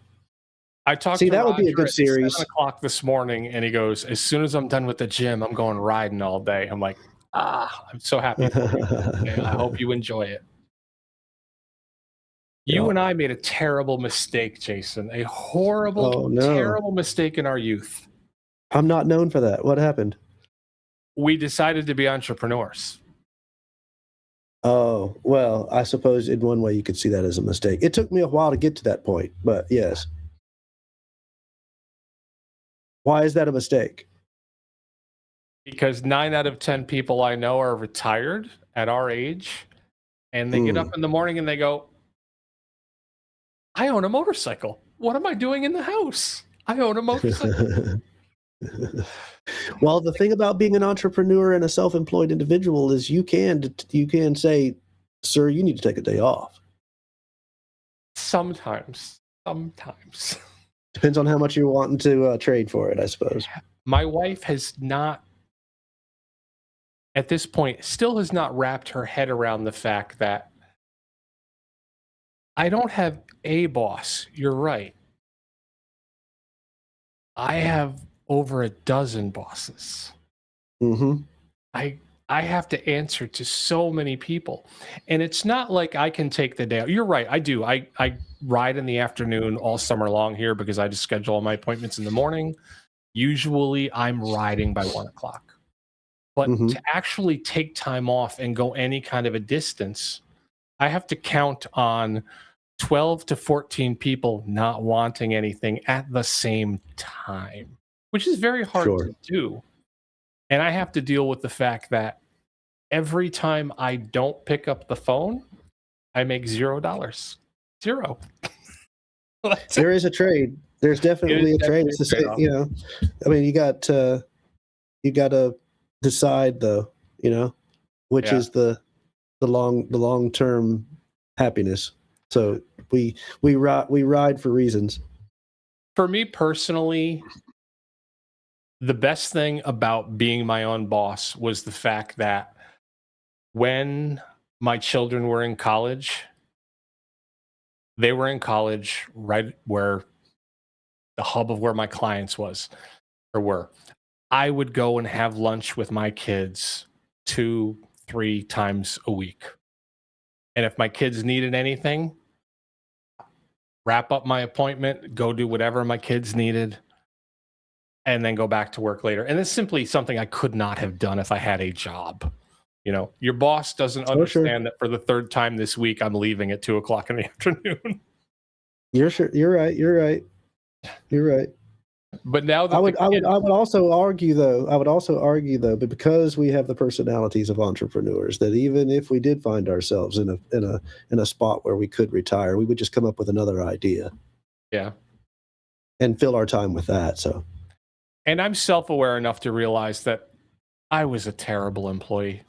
I talked to that Roger would be a good at series. 7 o'clock this morning, and he goes, as soon as I'm done with the gym, I'm going riding all day. I'm like, I'm so happy for you. I hope you enjoy it. You and I made a terrible mistake, Jason. A horrible, terrible mistake in our youth. I'm not known for that. What happened? We decided to be entrepreneurs. Oh, well, I suppose in one way you could see that as a mistake. It took me a while to get to that point, but yes. Why is that a mistake? Because 9 out of 10 people I know are retired at our age, and they get up in the morning and they go, I own a motorcycle. What am I doing in the house? I own a motorcycle. Well, the thing about being an entrepreneur and a self-employed individual is you can say, sir, you need to take a day off. Sometimes. Depends on how much you're wanting to trade for it, I suppose. My wife has not, at this point, still has not wrapped her head around the fact that I don't have a boss. You're right. I have over a dozen bosses. Mm-hmm. I have to answer to so many people. And it's not like I can take the day. You're right. I do. I ride in the afternoon all summer long here because I just schedule all my appointments in the morning. Usually I'm riding by 1 o'clock. But to actually take time off and go any kind of a distance, I have to count on 12 to 14 people not wanting anything at the same time, which is very hard to do. And I have to deal with the fact that every time I don't pick up the phone, I make $0. Zero. There is a trade. There's definitely a trade. It's the same, you know. I mean, you got to decide though, you know, which is the long-term happiness. So we ride for reasons. For me personally, the best thing about being my own boss was the fact that when my children were in college, they were in college right where the hub of where my clients were. I would go and have lunch with my kids 2-3 times a week. And if my kids needed anything, wrap up my appointment, go do whatever my kids needed, and then go back to work later. And it's simply something I could not have done if I had a job. You know, your boss doesn't understand that for the third time this week, I'm leaving at 2 o'clock in the afternoon. You're right. But now that I would also argue though, but because we have the personalities of entrepreneurs, that even if we did find ourselves in a spot where we could retire, we would just come up with another idea. Yeah. And fill our time with that. So. And I'm self-aware enough to realize that I was a terrible employee.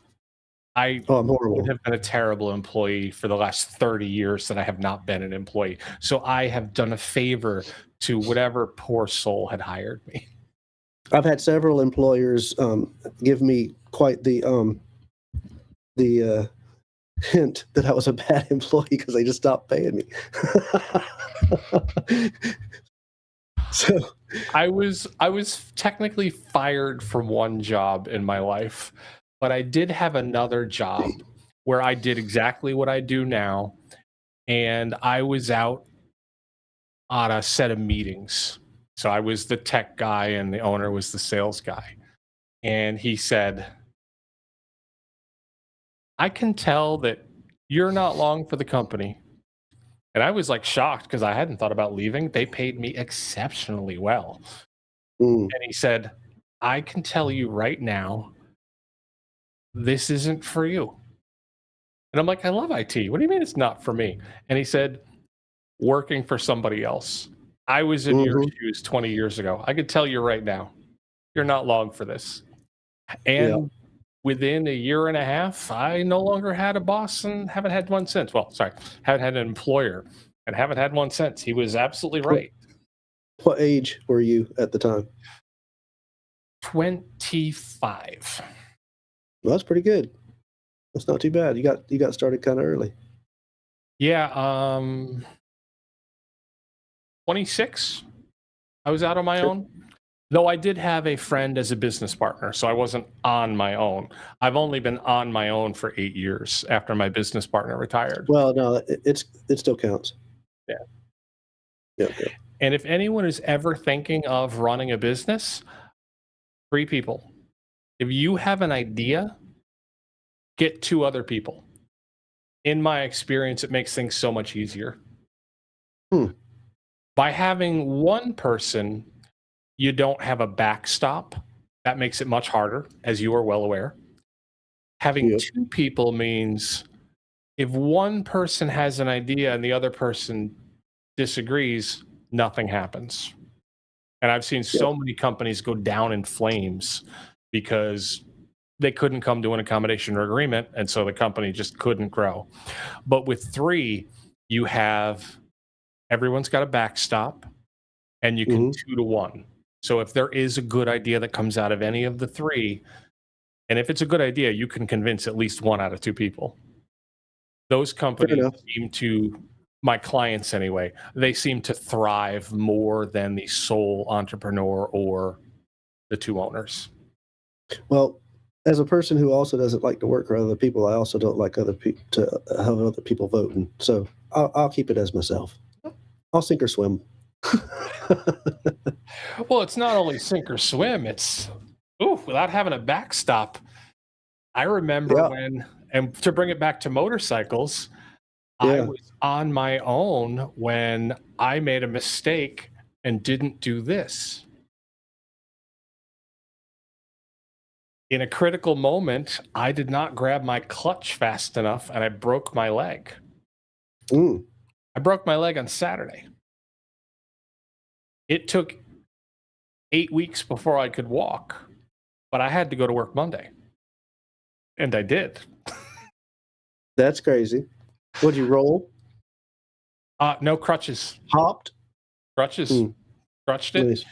I'm horrible. Would have been a terrible employee for the last 30 years that I have not been an employee. So I have done a favor to whatever poor soul had hired me. I've had several employers give me quite the hint that I was a bad employee because they just stopped paying me. So I was technically fired from one job in my life, but I did have another job where I did exactly what I do now, and I was out on a set of meetings. So I was the tech guy and the owner was the sales guy. And he said, I can tell that you're not long for the company. And I was like shocked because I hadn't thought about leaving. They paid me exceptionally well. And he said, I can tell you right now, this isn't for you. And I'm like, I love IT. What do you mean it's not for me? And he said, working for somebody else. I was in your shoes 20 years ago. I could tell you right now, you're not long for this. And within a year and a half, I no longer had a boss and haven't had one since. Well, sorry, haven't had an employer and haven't had one since. He was absolutely right. What age were you at the time? 25. Well, that's pretty good. That's not too bad. You got started kind of early. Yeah, 26. I was out on my own. Though I did have a friend as a business partner, so I wasn't on my own. I've only been on my own for 8 years after my business partner retired. Well, no, it still counts. Yeah. Yep. And if anyone is ever thinking of running a business, 3 people. If you have an idea, get 2 other people. In my experience, it makes things so much easier. By having one person you don't have a backstop. That makes it much harder, as you are well aware. Having two people means if one person has an idea and the other person disagrees, nothing happens. And I've seen so many companies go down in flames because they couldn't come to an accommodation or agreement, and so the company just couldn't grow. But with three, you have everyone's got a backstop, and you can 2 to 1. So if there is a good idea that comes out of any of the three, and if it's a good idea, you can convince at least 1 out of 2 people. Those companies seem to, my clients anyway, they seem to thrive more than the sole entrepreneur or the 2 owners. Well, as a person who also doesn't like to work for other people, I also don't like other people to have other people voting. So I'll keep it as myself. I'll sink or swim. Well, it's not only sink or swim, it's without having a backstop. I remember when, and to bring it back to motorcycles, I was on my own when I made a mistake and didn't do this. In a critical moment, I did not grab my clutch fast enough and I broke my leg. I broke my leg on Saturday. It took 8 weeks before I could walk, but I had to go to work Monday. And I did. That's crazy. Would you roll? No crutches. Hopped? Crutches. Crutched it. Nice.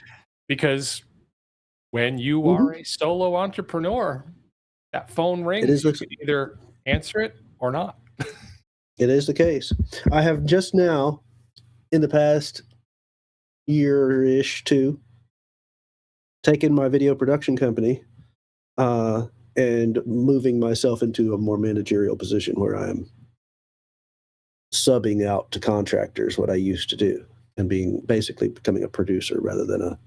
Because when you are a solo entrepreneur, that phone rings. You can either answer it or not. It is the case. I have just now, in the past year-ish, 2, taken my video production company and moving myself into a more managerial position where I am subbing out to contractors what I used to do and basically becoming a producer rather than a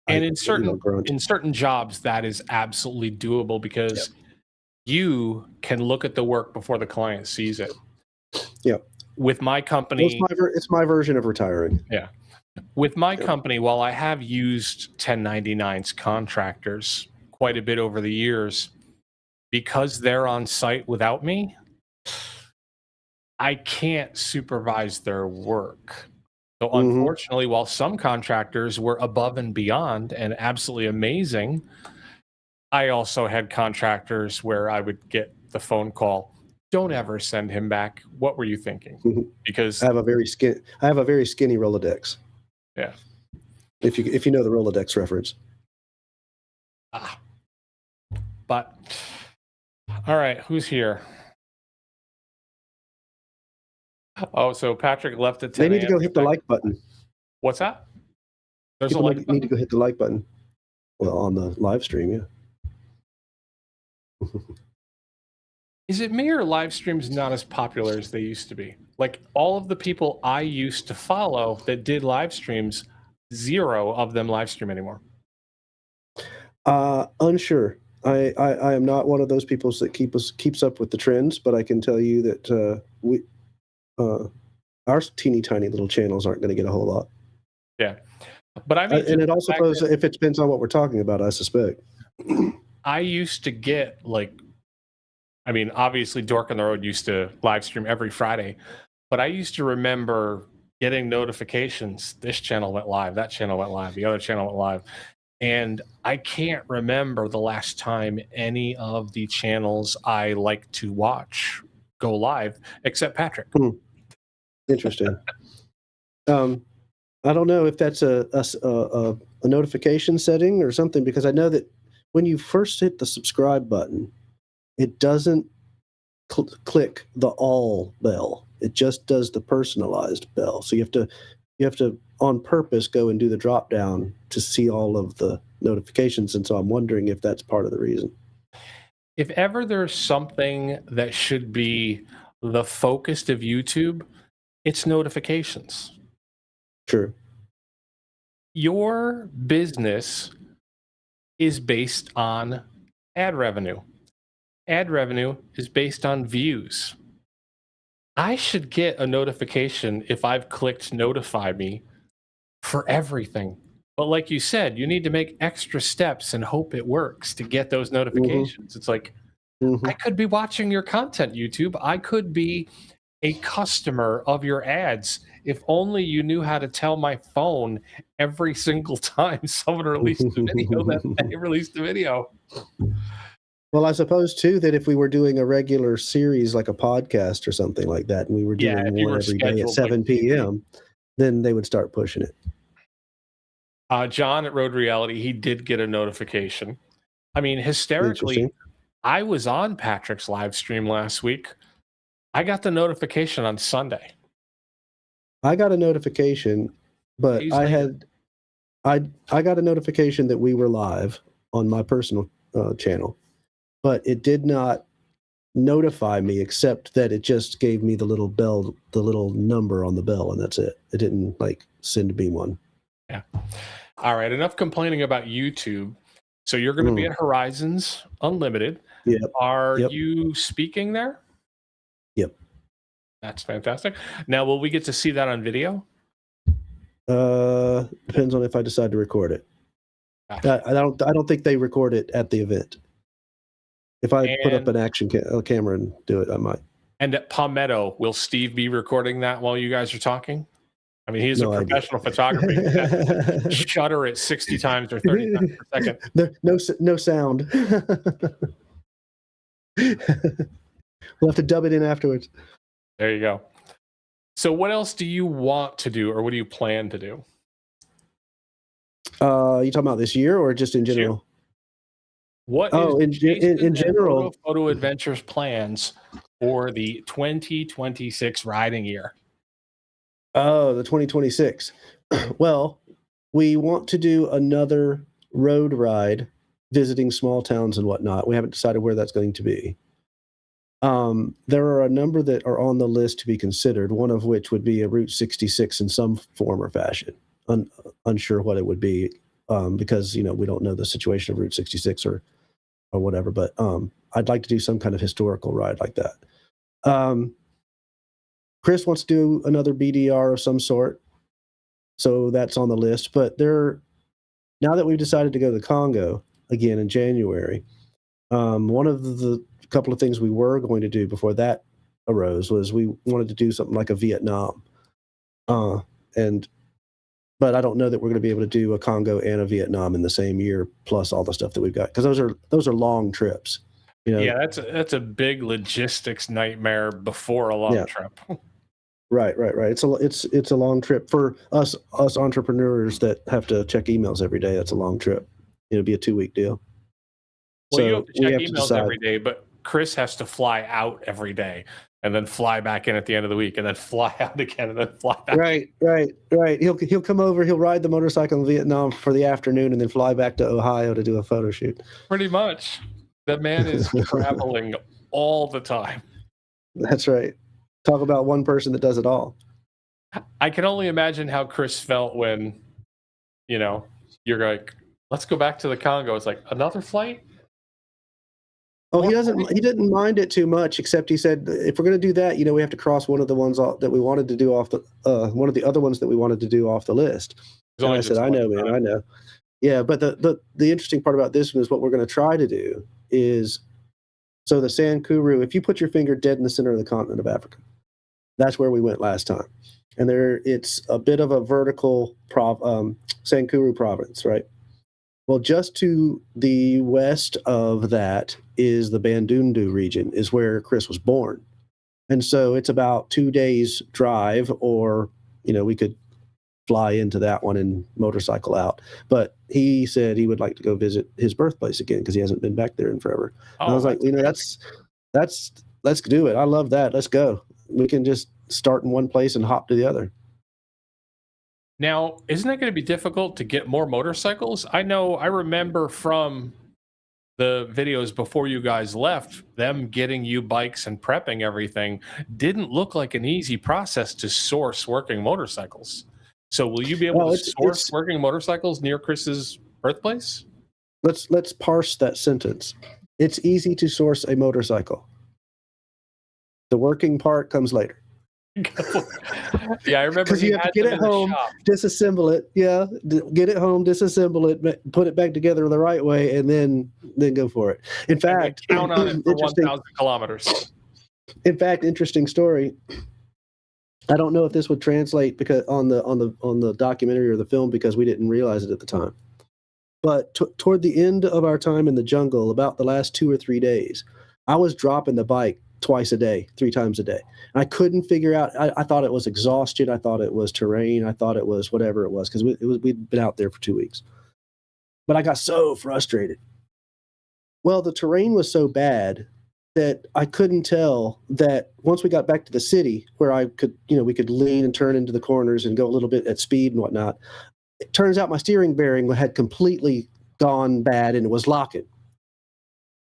and in certain jobs that is absolutely doable because you can look at the work before the client sees it. With my company, it's my version of retiring. With my company, while I have used 1099s contractors quite a bit over the years, because they're on site without me, I can't supervise their work. So unfortunately, while some contractors were above and beyond and absolutely amazing, I also had contractors where I would get the phone call, "Don't ever send him back. What were you thinking?" Because I have a very skinny Rolodex. Yeah. If you know the Rolodex reference. But all right, who's here? Oh, so Patrick left at 10 They need to go hit the like button. What's that? There's People a like button? need to go hit the like button. Well, on the live stream, Is it me or live streams not as popular as they used to be? Like all of the people I used to follow that did live streams, 0 of them live stream anymore. Unsure. I am not one of those people that keeps up with the trends, but I can tell you that our teeny tiny little channels aren't going to get a whole lot. Yeah, but I mean, and it also goes if it depends on what we're talking about. I suspect. I used to get obviously Dork on the Road used to live stream every Friday, but I used to remember getting notifications. This channel went live, that channel went live, the other channel went live. And I can't remember the last time any of the channels I like to watch go live, except Patrick. Interesting. I don't know if that's a notification setting or something, because I know that when you first hit the subscribe button, it doesn't click the all bell. It just does the personalized bell. So you have to on purpose go and do the drop down to see all of the notifications. And so I'm wondering if that's part of the reason. If ever there's something that should be the focus of YouTube, it's notifications. True. Your business is based on ad revenue. Ad revenue is based on views. I should get a notification if I've clicked notify me for everything. But like you said, you need to make extra steps and hope it works to get those notifications. It's like, I could be watching your content, YouTube. I could be a customer of your ads. If only you knew how to tell my phone every single time someone released a video that they released a video. Well, I suppose too that if we were doing a regular series like a podcast or something like that, and we were doing one every day at 7 p.m., then they would start pushing it. John at Road Reality, he did get a notification. I mean, hysterically, I was on Patrick's live stream last week. I got the notification on Sunday. I got a notification, but I got a notification that we were live on my personal channel, but it did not notify me except that it just gave me the little bell, the little number on the bell, and that's it. It didn't like send me one. Yeah. All right. Enough complaining about YouTube. So you're going to be at Horizons Unlimited. Yep. Are you speaking there? Yep. That's fantastic. Now, will we get to see that on video? Depends on if I decide to record it. Gotcha. I don't think they record it at the event. If I put up an action camera and do it, I might. And at Palmetto, will Steve be recording that while you guys are talking? I mean, he's a professional photographer. Shutter at 60 times or 30 times per second. No sound. We'll have to dub it in afterwards. There you go. So what else do you want to do, or what do you plan to do? You talking about this year or just in general? What in general, Motophoto Adventures plans for the 2026 riding year? Oh, the 2026. Well, we want to do another road ride, visiting small towns and whatnot. We haven't decided where that's going to be. There are a number that are on the list to be considered, one of which would be a Route 66 in some form or fashion. Unsure what it would be, because, you know, we don't know the situation of Route 66 or whatever, but I'd like to do some kind of historical ride like that. Chris wants to do another BDR of some sort, so that's on the list. But now that we've decided to go to the Congo again in January, one of the couple of things we were going to do before that arose was we wanted to do something like a Vietnam, but I don't know that we're going to be able to do a Congo and a Vietnam in the same year, plus all the stuff that we've got, because those are long trips. You know? Yeah, that's a big logistics nightmare before a long trip. Right. It's a long trip for us entrepreneurs that have to check emails every day. That's a long trip. It'll be a 2-week deal. Well, so you have to check emails every day, but Chris has to fly out every day and then fly back in at the end of the week and then fly out again and then fly back. Right. He'll come over, he'll ride the motorcycle in Vietnam for the afternoon and then fly back to Ohio to do a photo shoot. Pretty much. The man is traveling all the time. That's right. Talk about one person that does it all. I can only imagine how Chris felt when, you know, you're like, let's go back to the Congo. It's like, another flight? Oh, he didn't mind it too much, except he said, if we're going to do that, you know, we have to cross one of the ones that we wanted to do off the, one of the other ones that we wanted to do off the list. And I said, I know, man, I know. Yeah, but the interesting part about this one is what we're going to try to do is, so the Sankuru, if you put your finger dead in the center of the continent of Africa, that's where we went last time. And it's a bit of a vertical Sankuru province, right? Well, just to the west of that is the Bandundu region, is where Chris was born. And so it's about 2 days drive, or, you know, we could fly into that one and motorcycle out. But he said he would like to go visit his birthplace again because he hasn't been back there in forever. And I was like, you know, let's do it. I love that. Let's go. We can just start in one place and hop to the other. Now, isn't it going to be difficult to get more motorcycles? I remember from the videos before you guys left, them getting you bikes and prepping everything didn't look like an easy process to source working motorcycles. So will you be able to source working motorcycles near Chris's birthplace? Let's parse that sentence. It's easy to source a motorcycle. The working part comes later. Yeah, I remember because you have to get it home, disassemble it. Yeah, get it home, disassemble it, put it back together the right way, and then go for it. In fact, count on it for 1,000 kilometers. In fact, interesting story. I don't know if this would translate because on the documentary or the film, because we didn't realize it at the time. But toward the end of our time in the jungle, about the last 2 or 3 days, I was dropping the bike twice a day, 3 times a day. I couldn't figure out. I thought it was exhaustion. I thought it was terrain. I thought it was whatever it was, because we'd been out there for 2 weeks. But I got so frustrated. Well, the terrain was so bad that I couldn't tell that once we got back to the city, where I could, we could lean and turn into the corners and go a little bit at speed and whatnot. It turns out my steering bearing had completely gone bad and it was locking.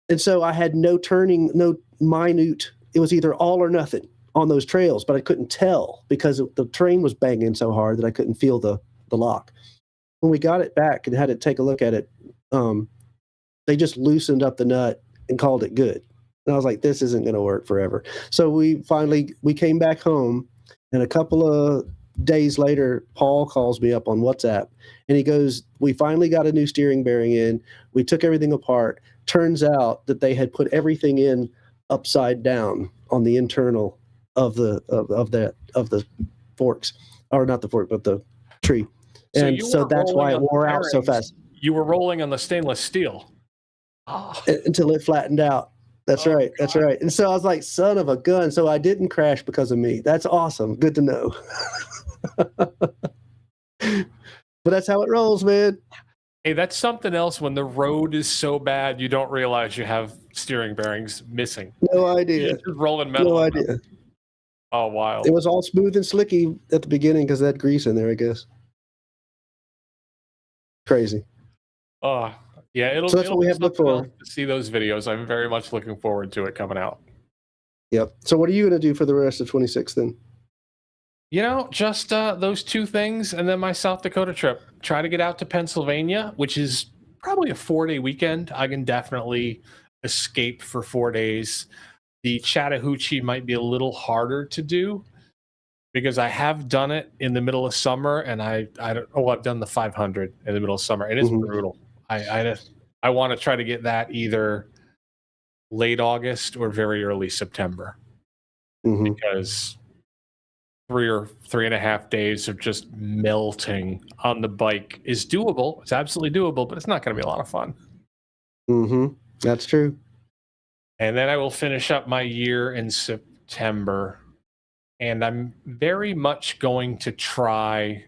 And so I had no turning, no minute. It was either all or nothing on those trails, but I couldn't tell because the train was banging so hard that I couldn't feel the lock. When we got it back and had to take a look at it, they just loosened up the nut and called it good. And I was like, this isn't going to work forever. So we came back home, and a couple of days later, Paul calls me up on WhatsApp, and he goes, we finally got a new steering bearing in. We took everything apart. Turns out that they had put everything in upside down on the internal of the forks, or not the fork, but the tree. And so that's why it wore out so fast. You were rolling on the stainless steel. Until it flattened out. That's right. God. That's right. And so I was like, son of a gun. So I didn't crash because of me. That's awesome. Good to know. But that's how it rolls, man. Hey, that's something else. When the road is so bad, you don't realize you have steering bearings missing. No idea. You're just rolling metal. No idea. Oh, wild. It was all smooth and slicky at the beginning because that grease in there, I guess. Crazy. Oh, yeah. So that's what we have to look for. To see those videos. I'm very much looking forward to it coming out. Yep. So what are you going to do for the rest of 26 then? Just those 2 things, and then my South Dakota trip. Try to get out to Pennsylvania, which is probably a 4-day weekend. I can definitely escape for 4 days. The Chattahoochee might be a little harder to do because I have done it in the middle of summer, and I've done the 500 in the middle of summer, and it's brutal. I want to try to get that either late August or very early September, because 3 or 3.5 days of just melting on the bike is doable. It's absolutely doable, but it's not going to be a lot of fun. That's true. And then I will finish up my year in September, and I'm very much going to try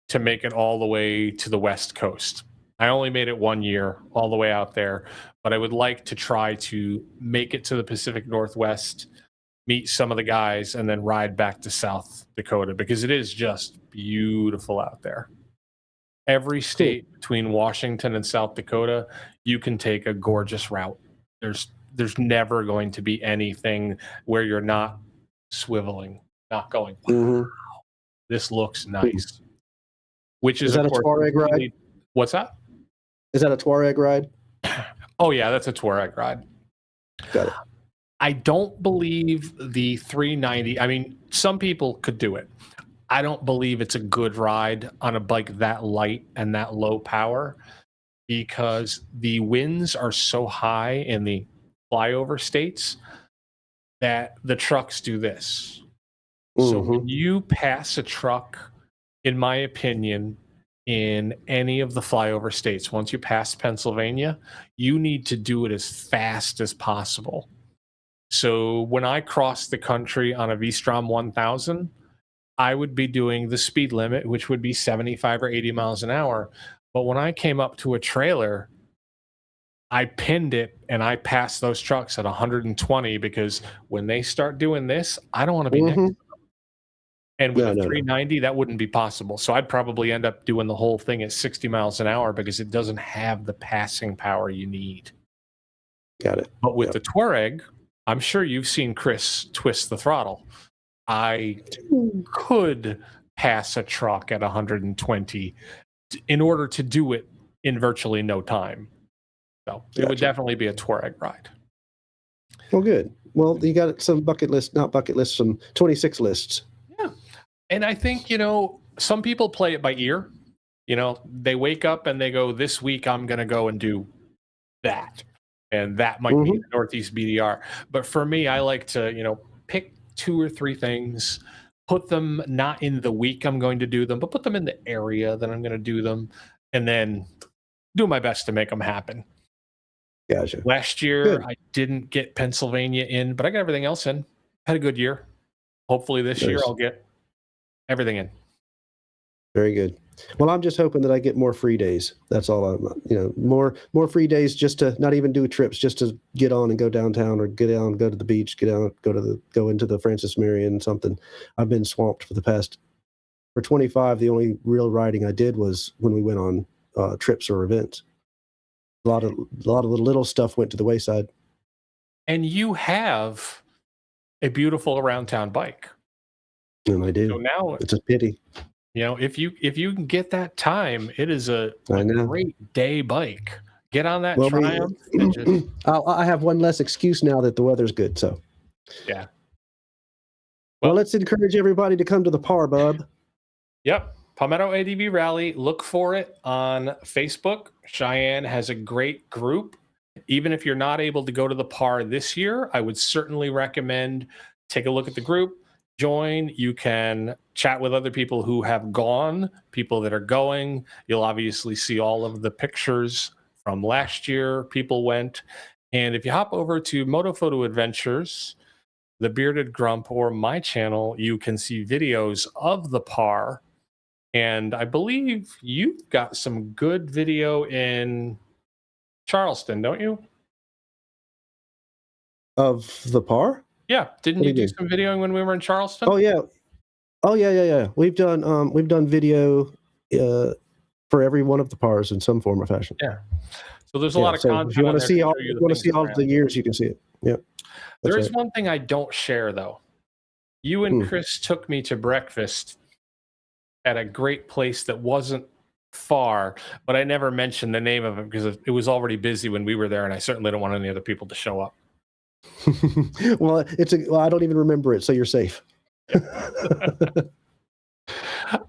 to make it all the way to the West Coast. I only made it 1 year all the way out there, but I would like to try to make it to the Pacific Northwest, meet some of the guys, and then ride back to South Dakota, because it is just beautiful out there. Every state between Washington and South Dakota, you can take a gorgeous route. There's never going to be anything where you're not swiveling, not going, wow, this looks nice. Which is that, of course, a Tuareg ride? What's that? Is that a Tuareg ride? Oh, yeah, that's a Tuareg ride. Got it. I don't believe the 390. I mean, some people could do it. I don't believe it's a good ride on a bike that light and that low power, because the winds are so high in the flyover states that the trucks do this. So when you pass a truck, in my opinion, in any of the flyover states, once you pass Pennsylvania, you need to do it as fast as possible. So when I crossed the country on a V-Strom 1000, I would be doing the speed limit, which would be 75 or 80 miles an hour. But when I came up to a trailer, I pinned it and I passed those trucks at 120, because when they start doing this, I don't want to be next to them. And with a 390, that wouldn't be possible. So I'd probably end up doing the whole thing at 60 miles an hour, because it doesn't have the passing power you need. Got it. But with the Tuareg, I'm sure you've seen Chris twist the throttle. I could pass a truck at 120 in order to do it in virtually no time. So it would definitely be a Tuareg ride. Well, good. Well, you got some bucket list, not bucket lists, some 26 lists And I think, some people play it by ear. They wake up and they go, this week I'm going to go and do that. And that might be the Northeast BDR. But for me, I like to, pick 2 or 3 things, put them not in the week I'm going to do them, but put them in the area that I'm going to do them, and then do my best to make them happen. Gotcha. Last year, I didn't get Pennsylvania in, but I got everything else in. Had a good year. Hopefully this year I'll get everything in. Very good. Well, I'm just hoping that I get more free days. That's all I'm, more free days, just to not even do trips, just to get on and go downtown, or go to the beach, go into the Francis Marion something. I've been swamped for 25. The only real riding I did was when we went on trips or events. A lot of the little stuff went to the wayside. And you have a beautiful around town bike. And I do. So now it's a pity. If you can get that time, it is a great day bike. Get on that Triumph. I have one less excuse now that the weather's good. So yeah. Well, let's encourage everybody to come to the PAR, bub. Yep. Palmetto ADV Rally. Look for it on Facebook. Cheyenne has a great group. Even if you're not able to go to the PAR this year, I would certainly recommend take a look at the group. Join. You can chat with other people who have gone, people that are going. You'll obviously see all of the pictures from last year. People went. And if you hop over to Motophoto Adventures, The Bearded Grump, or my channel, you can see videos of the PAR. And I believe you've got some good video in Charleston, don't you? Of the PAR? Yeah. Didn't you do some videoing when we were in Charleston? Oh yeah. We've done video for every one of the PARs in some form or fashion. Yeah. So there's a lot of content. If you want to see all of the years, you can see it. Yeah. There is one thing I don't share though. You and Chris took me to breakfast at a great place that wasn't far, but I never mentioned the name of it because it was already busy when we were there, and I certainly don't want any other people to show up. Well, I don't even remember it, so you're safe.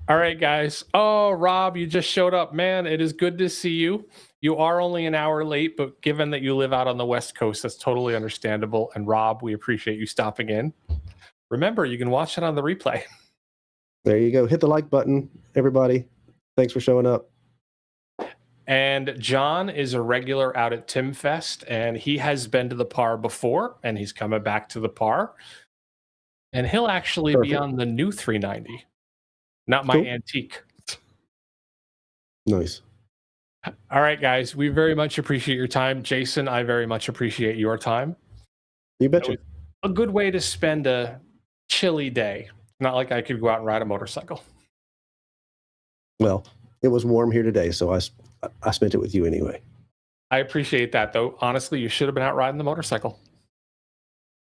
All right, guys. Oh, Rob, you just showed up. Man, it is good to see you. You are only an hour late, but given that you live out on the West Coast, that's totally understandable. And Rob, we appreciate you stopping in. Remember, you can watch it on the replay. There you go. Hit the like button, everybody. Thanks for showing up. And John is a regular out at Tim Fest, and he has been to the PAR before, and he's coming back to the PAR. And he'll actually be on the new 390, not my antique. Nice. All right, guys. We very much appreciate your time. Jason, I very much appreciate your time. You betcha. A good way to spend a chilly day. Not like I could go out and ride a motorcycle. Well, it was warm here today, so I spent it with you anyway. I appreciate that, though. Honestly, you should have been out riding the motorcycle.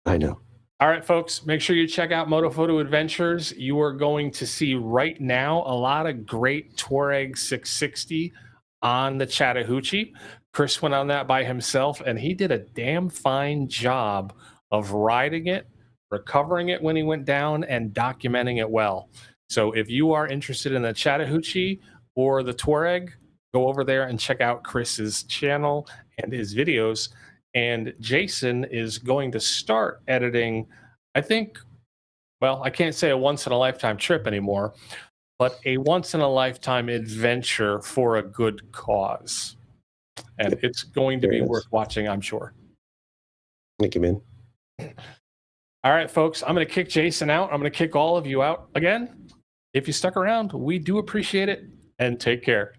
I know. All right, folks, make sure you check out Motophoto Adventures. You are going to see right now a lot of great Touareg 660 on the Chattahoochee. Chris went on that by himself, and he did a damn fine job of riding it, recovering it when he went down, and documenting it well. So if you are interested in the Chattahoochee or the Touareg, go over there and check out Chris's channel and his videos. And Jason is going to start editing, I think, well, I can't say a once-in-a-lifetime trip anymore, but a once-in-a-lifetime adventure for a good cause. And it's going to be worth watching, I'm sure. Thank you, man. All right, folks, I'm going to kick Jason out. I'm going to kick all of you out again. If you stuck around, we do appreciate it, and take care.